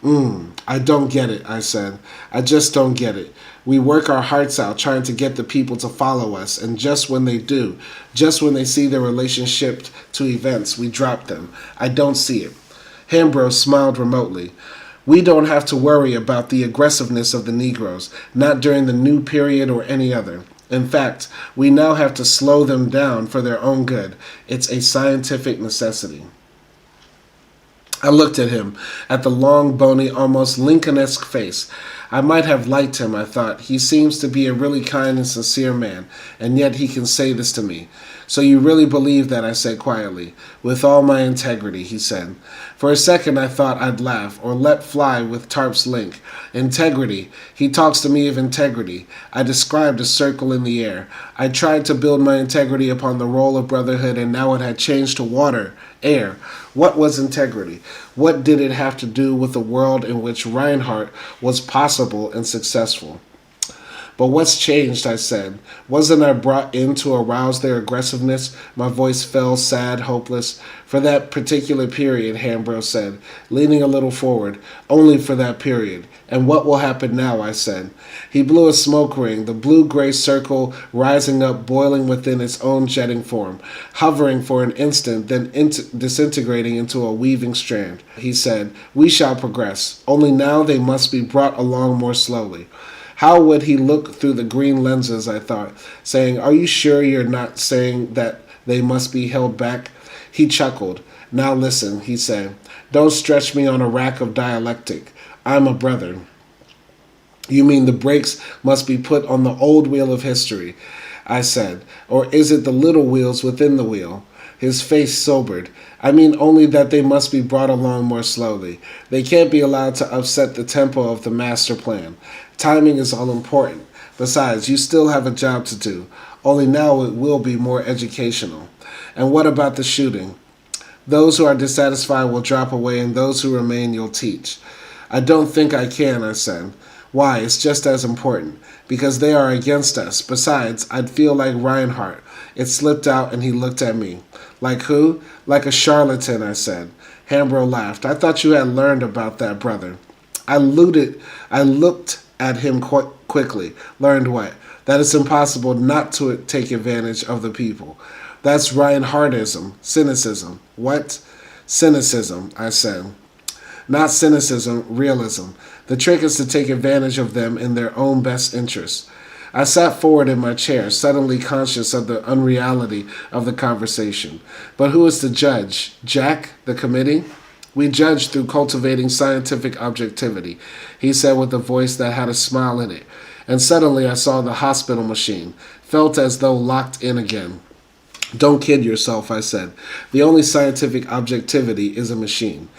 I don't get it, I said. I just don't get it. We work our hearts out trying to get the people to follow us, and just when they do, just when they see their relationship to events, we drop them. I don't see it. Hambro smiled remotely. We don't have to worry about the aggressiveness of the Negroes, not during the new period or any other. In fact, we now have to slow them down for their own good. It's a scientific necessity. I looked at him, at the long, bony, almost Lincoln-esque face. I might have liked him, I thought. He seems to be a really kind and sincere man, and yet he can say this to me. So you really believe that, I said quietly. With all my integrity, he said. For a second I thought I'd laugh, or let fly with Tarp's link. Integrity. He talks to me of integrity. I described a circle in the air. I tried to build my integrity upon the role of brotherhood, and now it had changed to water, air. What was integrity? What did it have to do with the world in which Rinehart was possible and successful? But what's changed, I said. Wasn't I brought in to arouse their aggressiveness? My voice fell, sad, hopeless. For that particular period, Hambro said, leaning a little forward. Only for that period. And what will happen now, I said. He blew a smoke ring, the blue-gray circle rising up, boiling within its own jetting form, hovering for an instant, then disintegrating into a weaving strand. He said, we shall progress. Only now they must be brought along more slowly. How would he look through the green lenses, I thought, saying, are you sure you're not saying that they must be held back? He chuckled. Now listen, he said. Don't stretch me on a rack of dialectic. I'm a brother. You mean the brakes must be put on the old wheel of history, I said, or is it the little wheels within the wheel? His face sobered. I mean only that they must be brought along more slowly. They can't be allowed to upset the tempo of the master plan. Timing is all important. Besides, you still have a job to do, only now it will be more educational. And what about the shooting? Those who are dissatisfied will drop away, and those who remain you'll teach. I don't think I can, I said. Why? It's just as important. Because they are against us. Besides, I'd feel like Rinehart. It slipped out and he looked at me. Like who? Like a charlatan, I said. Hambro laughed. I thought you had learned about that, brother. I looked at him quickly. Learned what? That it's impossible not to take advantage of the people. That's Rinehartism. Cynicism. What? Cynicism, I said. Not cynicism, realism. The trick is to take advantage of them in their own best interests. I sat forward in my chair, suddenly conscious of the unreality of the conversation. But who is to judge? Jack, the committee? We judge through cultivating scientific objectivity, he said with a voice that had a smile in it. And suddenly I saw the hospital machine, felt as though locked in again. Don't kid yourself, I said. The only scientific objectivity is a machine.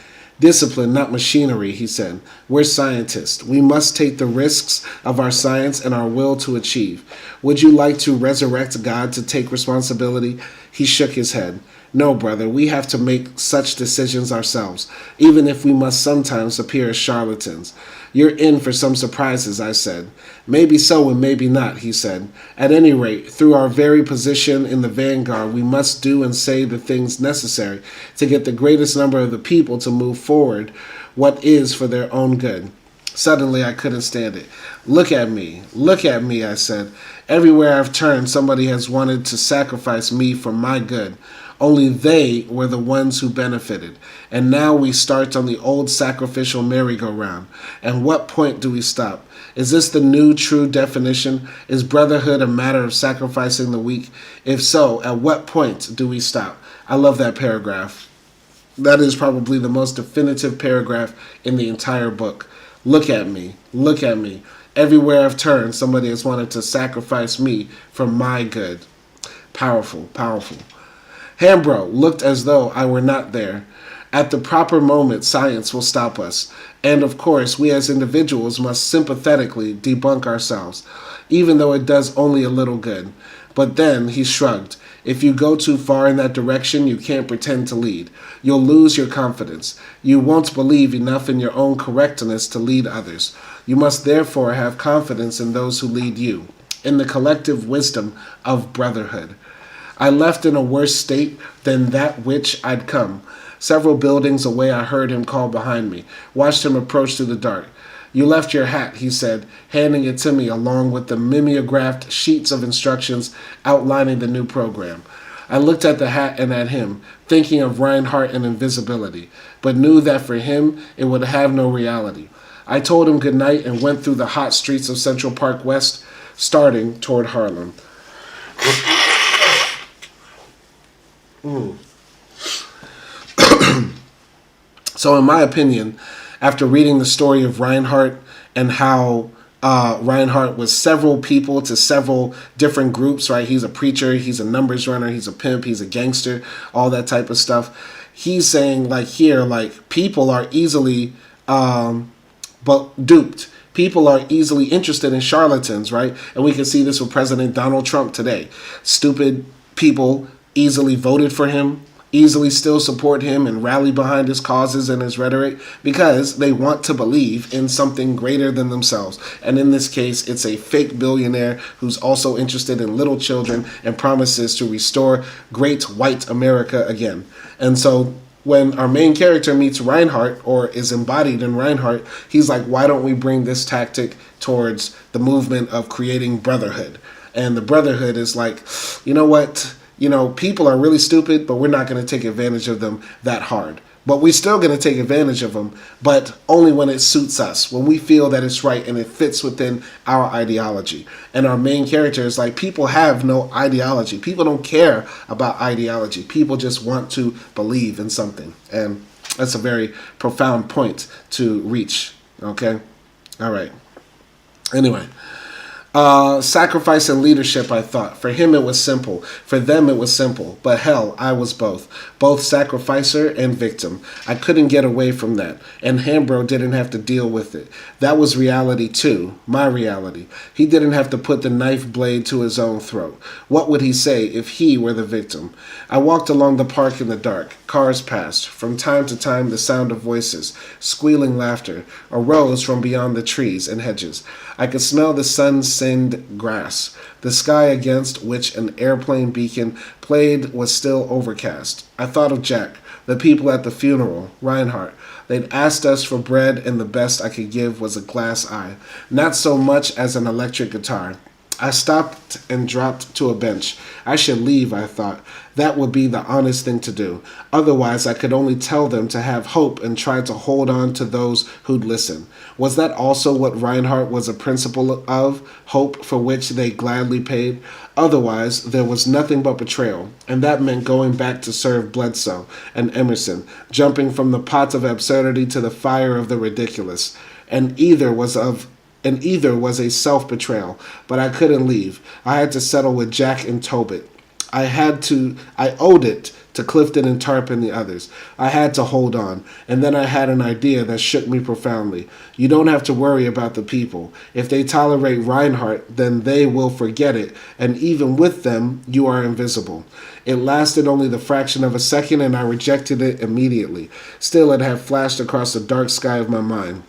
Discipline, not machinery, he said. We're scientists. We must take the risks of our science and our will to achieve. Would you like to resurrect God to take responsibility? He shook his head. No, brother, we have to make such decisions ourselves, even if we must sometimes appear as charlatans. You're in for some surprises, I said. Maybe so and maybe not, he said. At any rate, through our very position in the vanguard, we must do and say the things necessary to get the greatest number of the people to move forward what is for their own good. Suddenly, I couldn't stand it. Look at me, I said. Everywhere I've turned, somebody has wanted to sacrifice me for my good. Only they were the ones who benefited. And now we start on the old sacrificial merry-go-round. And what point do we stop? Is this the new true definition? Is brotherhood a matter of sacrificing the weak? If so, at what point do we stop? I love that paragraph. That is probably the most definitive paragraph in the entire book. Look at me. Everywhere I've turned, somebody has wanted to sacrifice me for my good. Powerful. Hambro looked as though I were not there. At the proper moment, science will stop us. And of course, we as individuals must sympathetically debunk ourselves, even though it does only a little good. But then, he shrugged, if you go too far in that direction, you can't pretend to lead. You'll lose your confidence. You won't believe enough in your own correctness to lead others. You must therefore have confidence in those who lead you, in the collective wisdom of brotherhood. I left in a worse state than that which I'd come. Several buildings away I heard him call behind me, watched him approach through the dark. You left your hat, he said, handing it to me along with the mimeographed sheets of instructions outlining the new program. I looked at the hat and at him, thinking of Rinehart and invisibility, but knew that for him it would have no reality. I told him good night and went through the hot streets of Central Park West, starting toward Harlem. So in my opinion, after reading the story of Rinehart and how Rinehart was several people to several different groups, right? He's a preacher, he's a numbers runner, he's a pimp, he's a gangster, all that type of stuff. He's saying people are easily duped. People are easily interested in charlatans, right? And we can see this with President Donald Trump today. Stupid people easily voted for him, easily still support him and rally behind his causes and his rhetoric because they want to believe in something greater than themselves. And in this case, it's a fake billionaire who's also interested in little children and promises to restore great white America again. And so when our main character meets Rinehart or is embodied in Rinehart, he's like, why don't we bring this tactic towards the movement of creating brotherhood? And the brotherhood is like, you know what? People are really stupid, but we're not going to take advantage of them that hard. But we're still going to take advantage of them, but only when it suits us, when we feel that it's right and it fits within our ideology. And our main character is like, people have no ideology. People don't care about ideology. People just want to believe in something. And that's a very profound point to reach. Okay? All right. Anyway, sacrifice and leadership, I thought. For him it was simple. For them it was simple. But hell, I was both. Both sacrificer and victim. I couldn't get away from that. And Hambro didn't have to deal with it. That was reality too. My reality. He didn't have to put the knife blade to his own throat. What would he say if he were the victim? I walked along the park in the dark. Cars passed. From time to time the sound of voices, squealing laughter, arose from beyond the trees and hedges. I could smell the sun-sinned grass. The sky against which an airplane beacon played was still overcast. I thought of Jack, the people at the funeral, Rinehart. They'd asked us for bread, and the best I could give was a glass eye, not so much as an electric guitar. I stopped and dropped to a bench. I should leave, I thought. That would be the honest thing to do. Otherwise, I could only tell them to have hope and try to hold on to those who'd listen. Was that also what Rinehart was a principle of, hope for which they gladly paid? Otherwise, there was nothing but betrayal, and that meant going back to serve Bledsoe and Emerson, jumping from the pot of absurdity to the fire of the ridiculous. And either was a self-betrayal, but I couldn't leave. I had to settle with Jack and Tobit. I owed it to Clifton and Tarp and the others. I had to hold on, and then I had an idea that shook me profoundly. You don't have to worry about the people. If they tolerate Rinehart, then they will forget it, and even with them, you are invisible. It lasted only the fraction of a second, and I rejected it immediately. Still, it had flashed across the dark sky of my mind.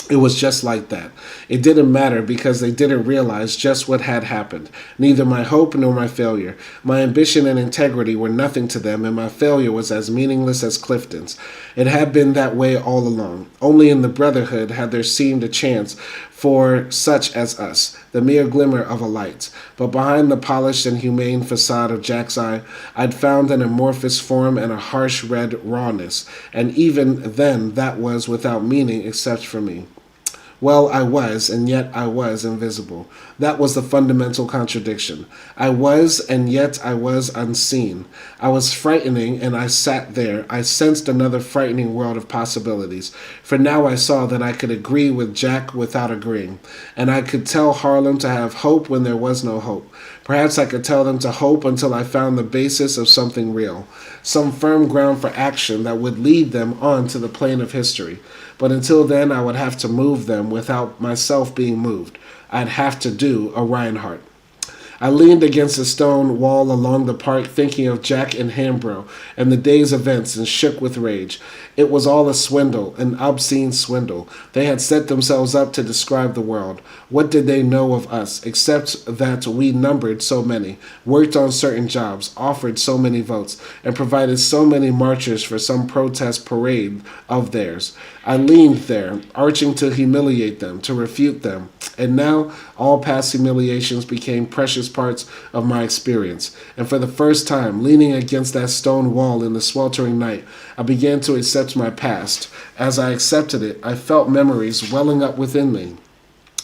It was just like that. It didn't matter because they didn't realize just what had happened. Neither my hope nor my failure. My ambition and integrity were nothing to them, and my failure was as meaningless as Clifton's. It had been that way all along. Only in the Brotherhood had there seemed a chance for such as us, the mere glimmer of a light. But behind the polished and humane facade of Jack's eye, I'd found an amorphous form and a harsh red rawness, and even then that was without meaning except for me. Well, I was, and yet I was invisible. That was the fundamental contradiction. I was, and yet I was unseen. I was frightening, and I sat there. I sensed another frightening world of possibilities. For now I saw that I could agree with Jack without agreeing, and I could tell Harlem to have hope when there was no hope. Perhaps I could tell them to hope until I found the basis of something real, some firm ground for action that would lead them on to the plane of history. But until then, I would have to move them without myself being moved. I'd have to do a Rinehart. I leaned against a stone wall along the park thinking of Jack and Hambro and the day's events and shook with rage. It was all a swindle, an obscene swindle. They had set themselves up to describe the world. What did they know of us, except that we numbered so many, worked on certain jobs, offered so many votes, and provided so many marchers for some protest parade of theirs? I leaned there, arching to humiliate them, to refute them. And now all past humiliations became precious parts of my experience. And for the first time, leaning against that stone wall in the sweltering night, I began to accept my past. As I accepted it, I felt memories welling up within me.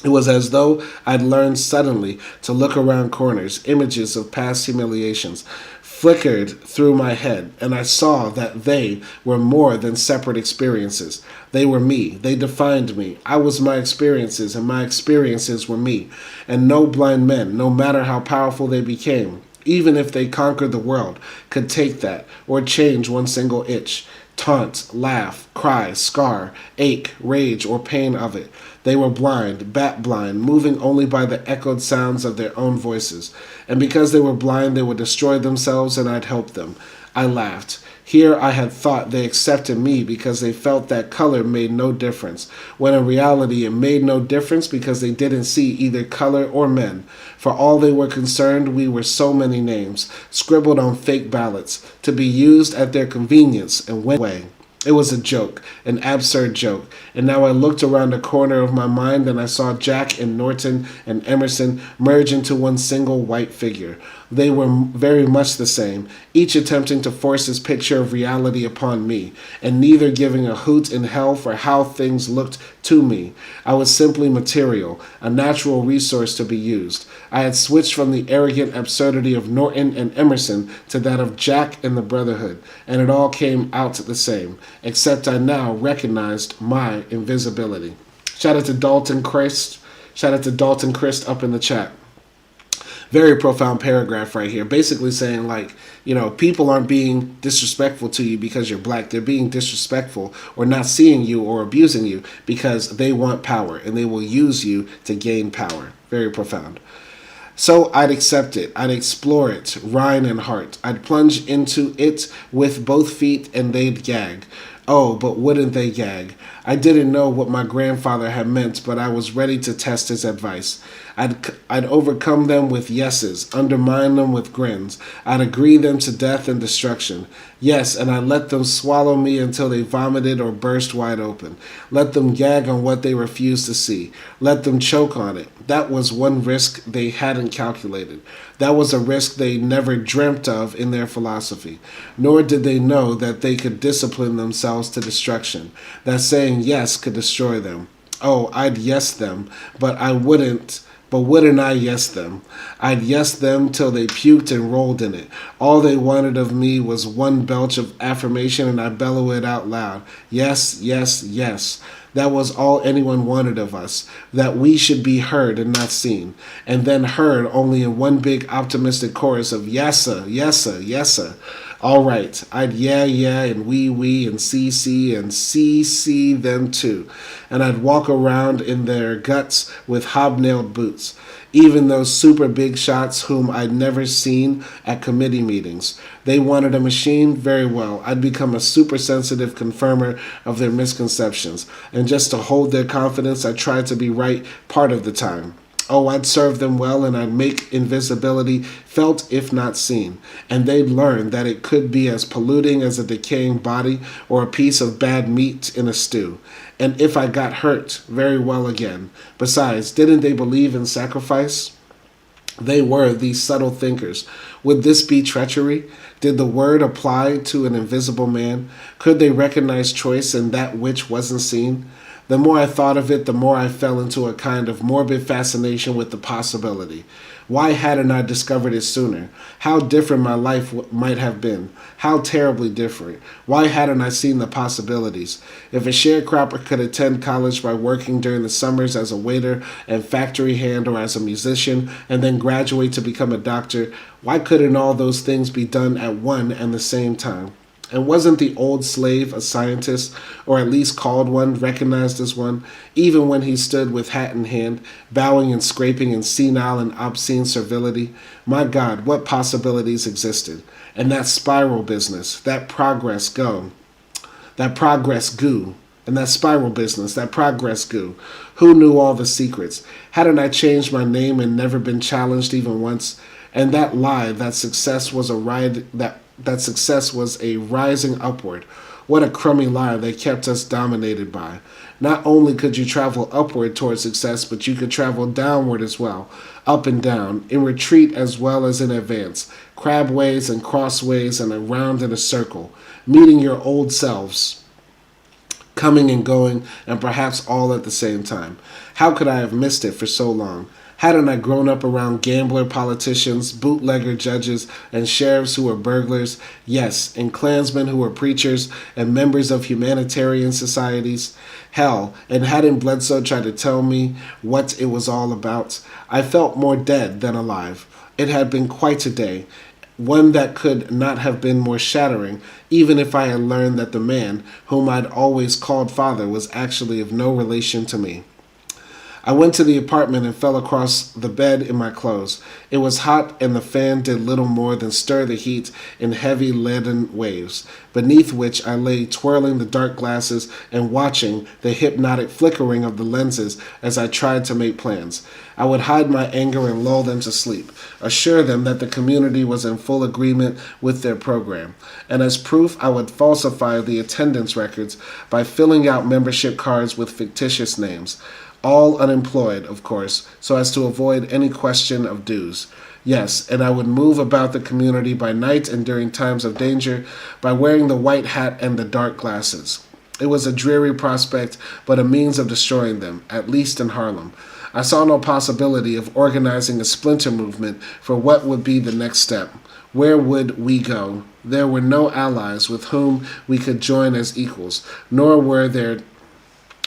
It was as though I'd learned suddenly to look around corners. Images of past humiliations flickered through my head, and I saw that they were more than separate experiences. They were me. They defined me. I was my experiences, and my experiences were me. And no blind men, no matter how powerful they became, even if they conquered the world, could take that or change one single itch. Taunt, laugh, cry, scar, ache, rage, or pain of it. They were blind, bat blind, moving only by the echoed sounds of their own voices. And because they were blind, they would destroy themselves, and I'd help them. I laughed. Here I had thought they accepted me because they felt that color made no difference, when in reality it made no difference because they didn't see either color or men. For all they were concerned, we were so many names, scribbled on fake ballots, to be used at their convenience and went away. It was a joke, an absurd joke, and now I looked around the corner of my mind and I saw Jack and Norton and Emerson merge into one single white figure. They were very much the same, each attempting to force his picture of reality upon me, and neither giving a hoot in hell for how things looked to me. I was simply material, a natural resource to be used. I had switched from the arrogant absurdity of Norton and Emerson to that of Jack and the Brotherhood, and it all came out the same, except I now recognized my invisibility. Shout out to Dalton Christ. Shout out to Dalton Christ up in the chat. Very profound paragraph right here, basically saying, like, people aren't being disrespectful to you because you're black. They're being disrespectful or not seeing you or abusing you because they want power and they will use you to gain power. Very profound. So I'd accept it. I'd explore it, Rinehart. I'd plunge into it with both feet and they'd gag. Oh, but wouldn't they gag? I didn't know what my grandfather had meant, but I was ready to test his advice. I'd overcome them with yeses, undermine them with grins. I'd agree them to death and destruction. Yes, and I'd let them swallow me until they vomited or burst wide open. Let them gag on what they refused to see. Let them choke on it. That was one risk they hadn't calculated. That was a risk they never dreamt of in their philosophy. Nor did they know that they could discipline themselves to destruction. That saying yes could destroy them. Oh, I'd yes them, but I wouldn't. But wouldn't I yes them? I'd yes them till they puked and rolled in it. All they wanted of me was one belch of affirmation, and I bellow it out loud. Yes, yes, yes. That was all anyone wanted of us, that we should be heard and not seen, and then heard only in one big optimistic chorus of yessa, yessa, yessa. All right, I'd yeah, and we, and and see them too. And I'd walk around in their guts with hobnailed boots. Even those super big shots whom I'd never seen at committee meetings. They wanted a machine? Very well. I'd become a super sensitive confirmer of their misconceptions. And just to hold their confidence, I tried to be right part of the time. Oh, I'd serve them well, and I'd make invisibility felt if not seen. And they'd learn that it could be as polluting as a decaying body or a piece of bad meat in a stew. And if I got hurt, very well again. Besides, didn't they believe in sacrifice? They were these subtle thinkers. Would this be treachery? Did the word apply to an invisible man? Could they recognize choice in that which wasn't seen? The more I thought of it, the more I fell into a kind of morbid fascination with the possibility. Why hadn't I discovered it sooner? How different my life might have been. How terribly different. Why hadn't I seen the possibilities? If a sharecropper could attend college by working during the summers as a waiter and factory hand or as a musician, and then graduate to become a doctor, why couldn't all those things be done at one and the same time? And wasn't the old slave a scientist, or at least called one, recognized as one, even when he stood with hat in hand, bowing and scraping in senile and obscene servility? My God, what possibilities existed. And that spiral business, that progress goo, and that spiral business, that progress goo. Who knew all the secrets? Hadn't I changed my name and never been challenged even once? And that lie, that success was a rising upward. What a crummy lie they kept us dominated by. Not only could you travel upward toward success, but you could travel downward as well, up and down, in retreat as well as in advance, crabways and crossways and around in a circle, meeting your old selves, coming and going, and perhaps all at the same time. How could I have missed it for so long? Hadn't I grown up around gambler politicians, bootlegger judges, and sheriffs who were burglars? Yes, and Klansmen who were preachers, and members of humanitarian societies? Hell, and hadn't Bledsoe tried to tell me what it was all about? I felt more dead than alive. It had been quite a day, one that could not have been more shattering, even if I had learned that the man whom I'd always called father was actually of no relation to me. I went to the apartment and fell across the bed in my clothes. It was hot, and the fan did little more than stir the heat in heavy leaden waves, beneath which I lay twirling the dark glasses and watching the hypnotic flickering of the lenses as I tried to make plans. I would hide my anger and lull them to sleep, assure them that the community was in full agreement with their program, and as proof I would falsify the attendance records by filling out membership cards with fictitious names. All unemployed, of course, so as to avoid any question of dues. Yes, and I would move about the community by night and during times of danger by wearing the white hat and the dark glasses. It was a dreary prospect, but a means of destroying them, at least in Harlem. I saw no possibility of organizing a splinter movement for what would be the next step. Where would we go? There were no allies with whom we could join as equals, nor were there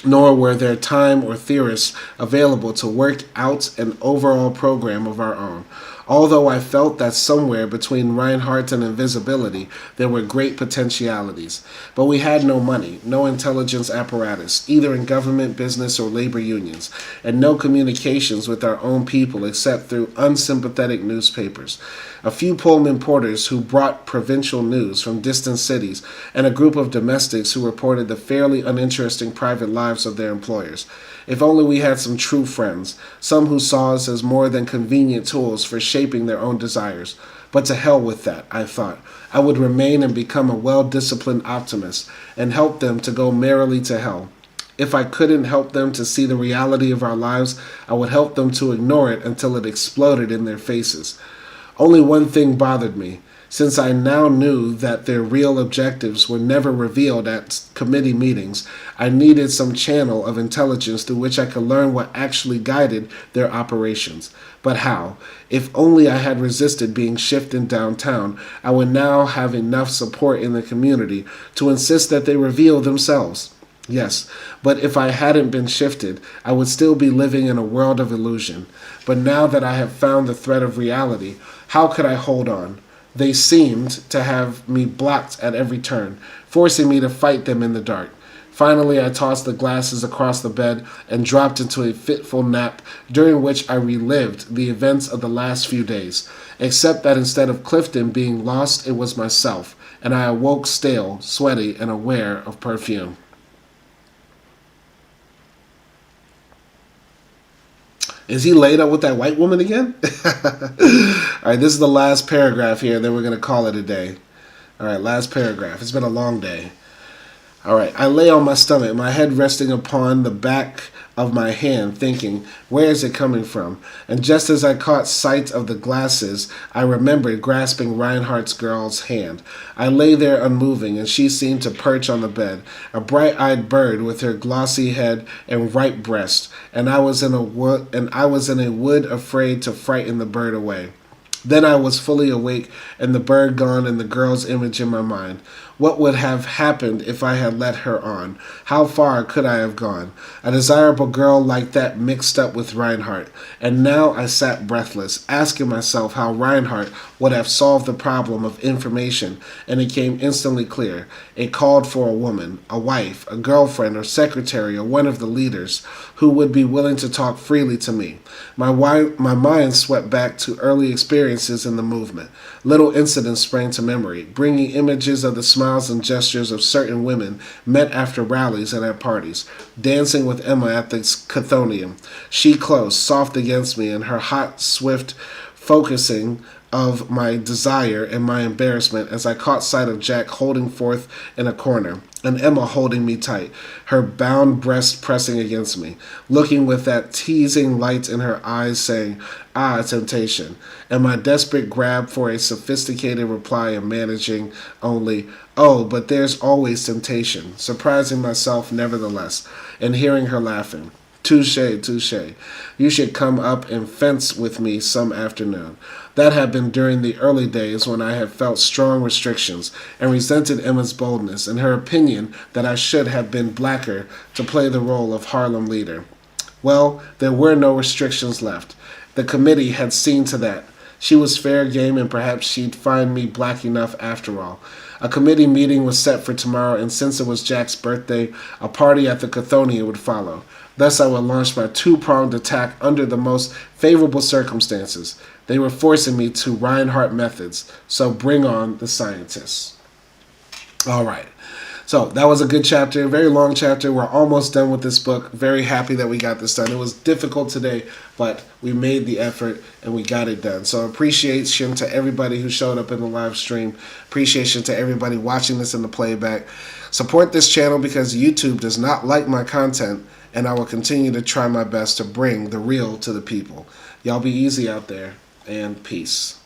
nor were there time or theorists available to work out an overall program of our own. Although I felt that somewhere between Rinehart and invisibility there were great potentialities. But we had no money, no intelligence apparatus, either in government, business, or labor unions, and no communications with our own people except through unsympathetic newspapers. A few Pullman porters who brought provincial news from distant cities, and a group of domestics who reported the fairly uninteresting private lives of their employers. If only we had some true friends, some who saw us as more than convenient tools for shaping their own desires. But to hell with that, I thought. I would remain and become a well-disciplined optimist, and help them to go merrily to hell. If I couldn't help them to see the reality of our lives, I would help them to ignore it until it exploded in their faces. Only one thing bothered me. Since I now knew that their real objectives were never revealed at committee meetings, I needed some channel of intelligence through which I could learn what actually guided their operations. But how? If only I had resisted being shifted downtown, I would now have enough support in the community to insist that they reveal themselves. Yes, but if I hadn't been shifted, I would still be living in a world of illusion. But now that I have found the thread of reality, how could I hold on? They seemed to have me blocked at every turn, forcing me to fight them in the dark. Finally, I tossed the glasses across the bed and dropped into a fitful nap, during which I relived the events of the last few days, except that instead of Clifton being lost, it was myself, and I awoke stale, sweaty, and aware of perfume. Is he laid up with that white woman again? All right, this is the last paragraph here, then we're going to call it a day. All right, last paragraph. It's been a long day. All right, I lay on my stomach, my head resting upon the back of my hand, thinking, where is it coming from? And just as I caught sight of the glasses, I remembered grasping Rinehart's girl's hand. I lay there unmoving, and she seemed to perch on the bed, a bright-eyed bird with her glossy head and ripe breast, and I was in a wood afraid to frighten the bird away. Then I was fully awake, and the bird gone, and the girl's image in my mind. What would have happened if I had let her on? How far could I have gone? A desirable girl like that mixed up with Rinehart. And now I sat breathless, asking myself how Rinehart would have solved the problem of information, and it came instantly clear. It called for a woman, a wife, a girlfriend, or secretary, or one of the leaders, who would be willing to talk freely to me. My mind swept back to early experiences in the movement. Little incidents sprang to memory, bringing images of the smiles and gestures of certain women met after rallies and at parties, dancing with Emma at the Chthonium, she close, soft against me, and her hot, swift focusing of my desire and my embarrassment as I caught sight of Jack holding forth in a corner, and Emma holding me tight, her bound breast pressing against me, looking with that teasing light in her eyes, saying, "Ah, temptation," and my desperate grab for a sophisticated reply and managing only, "Oh, but there's always temptation," surprising myself nevertheless, and hearing her laughing. "Touché, touché. You should come up and fence with me some afternoon." That had been during the early days when I had felt strong restrictions and resented Emma's boldness and her opinion that I should have been blacker to play the role of Harlem leader. Well, there were no restrictions left. The committee had seen to that. She was fair game, and perhaps she'd find me black enough after all. A committee meeting was set for tomorrow, and since it was Jack's birthday, a party at the Chthonium would follow. Thus I would launch my two-pronged attack under the most favorable circumstances. They were forcing me to Rinehart methods, so bring on the scientists. All right. So that was a good chapter, a very long chapter. We're almost done with this book. Very happy that we got this done. It was difficult today, but we made the effort and we got it done. So appreciation to everybody who showed up in the live stream. Appreciation to everybody watching this in the playback. Support this channel because YouTube does not like my content, and I will continue to try my best to bring the real to the people. Y'all be easy out there, and peace.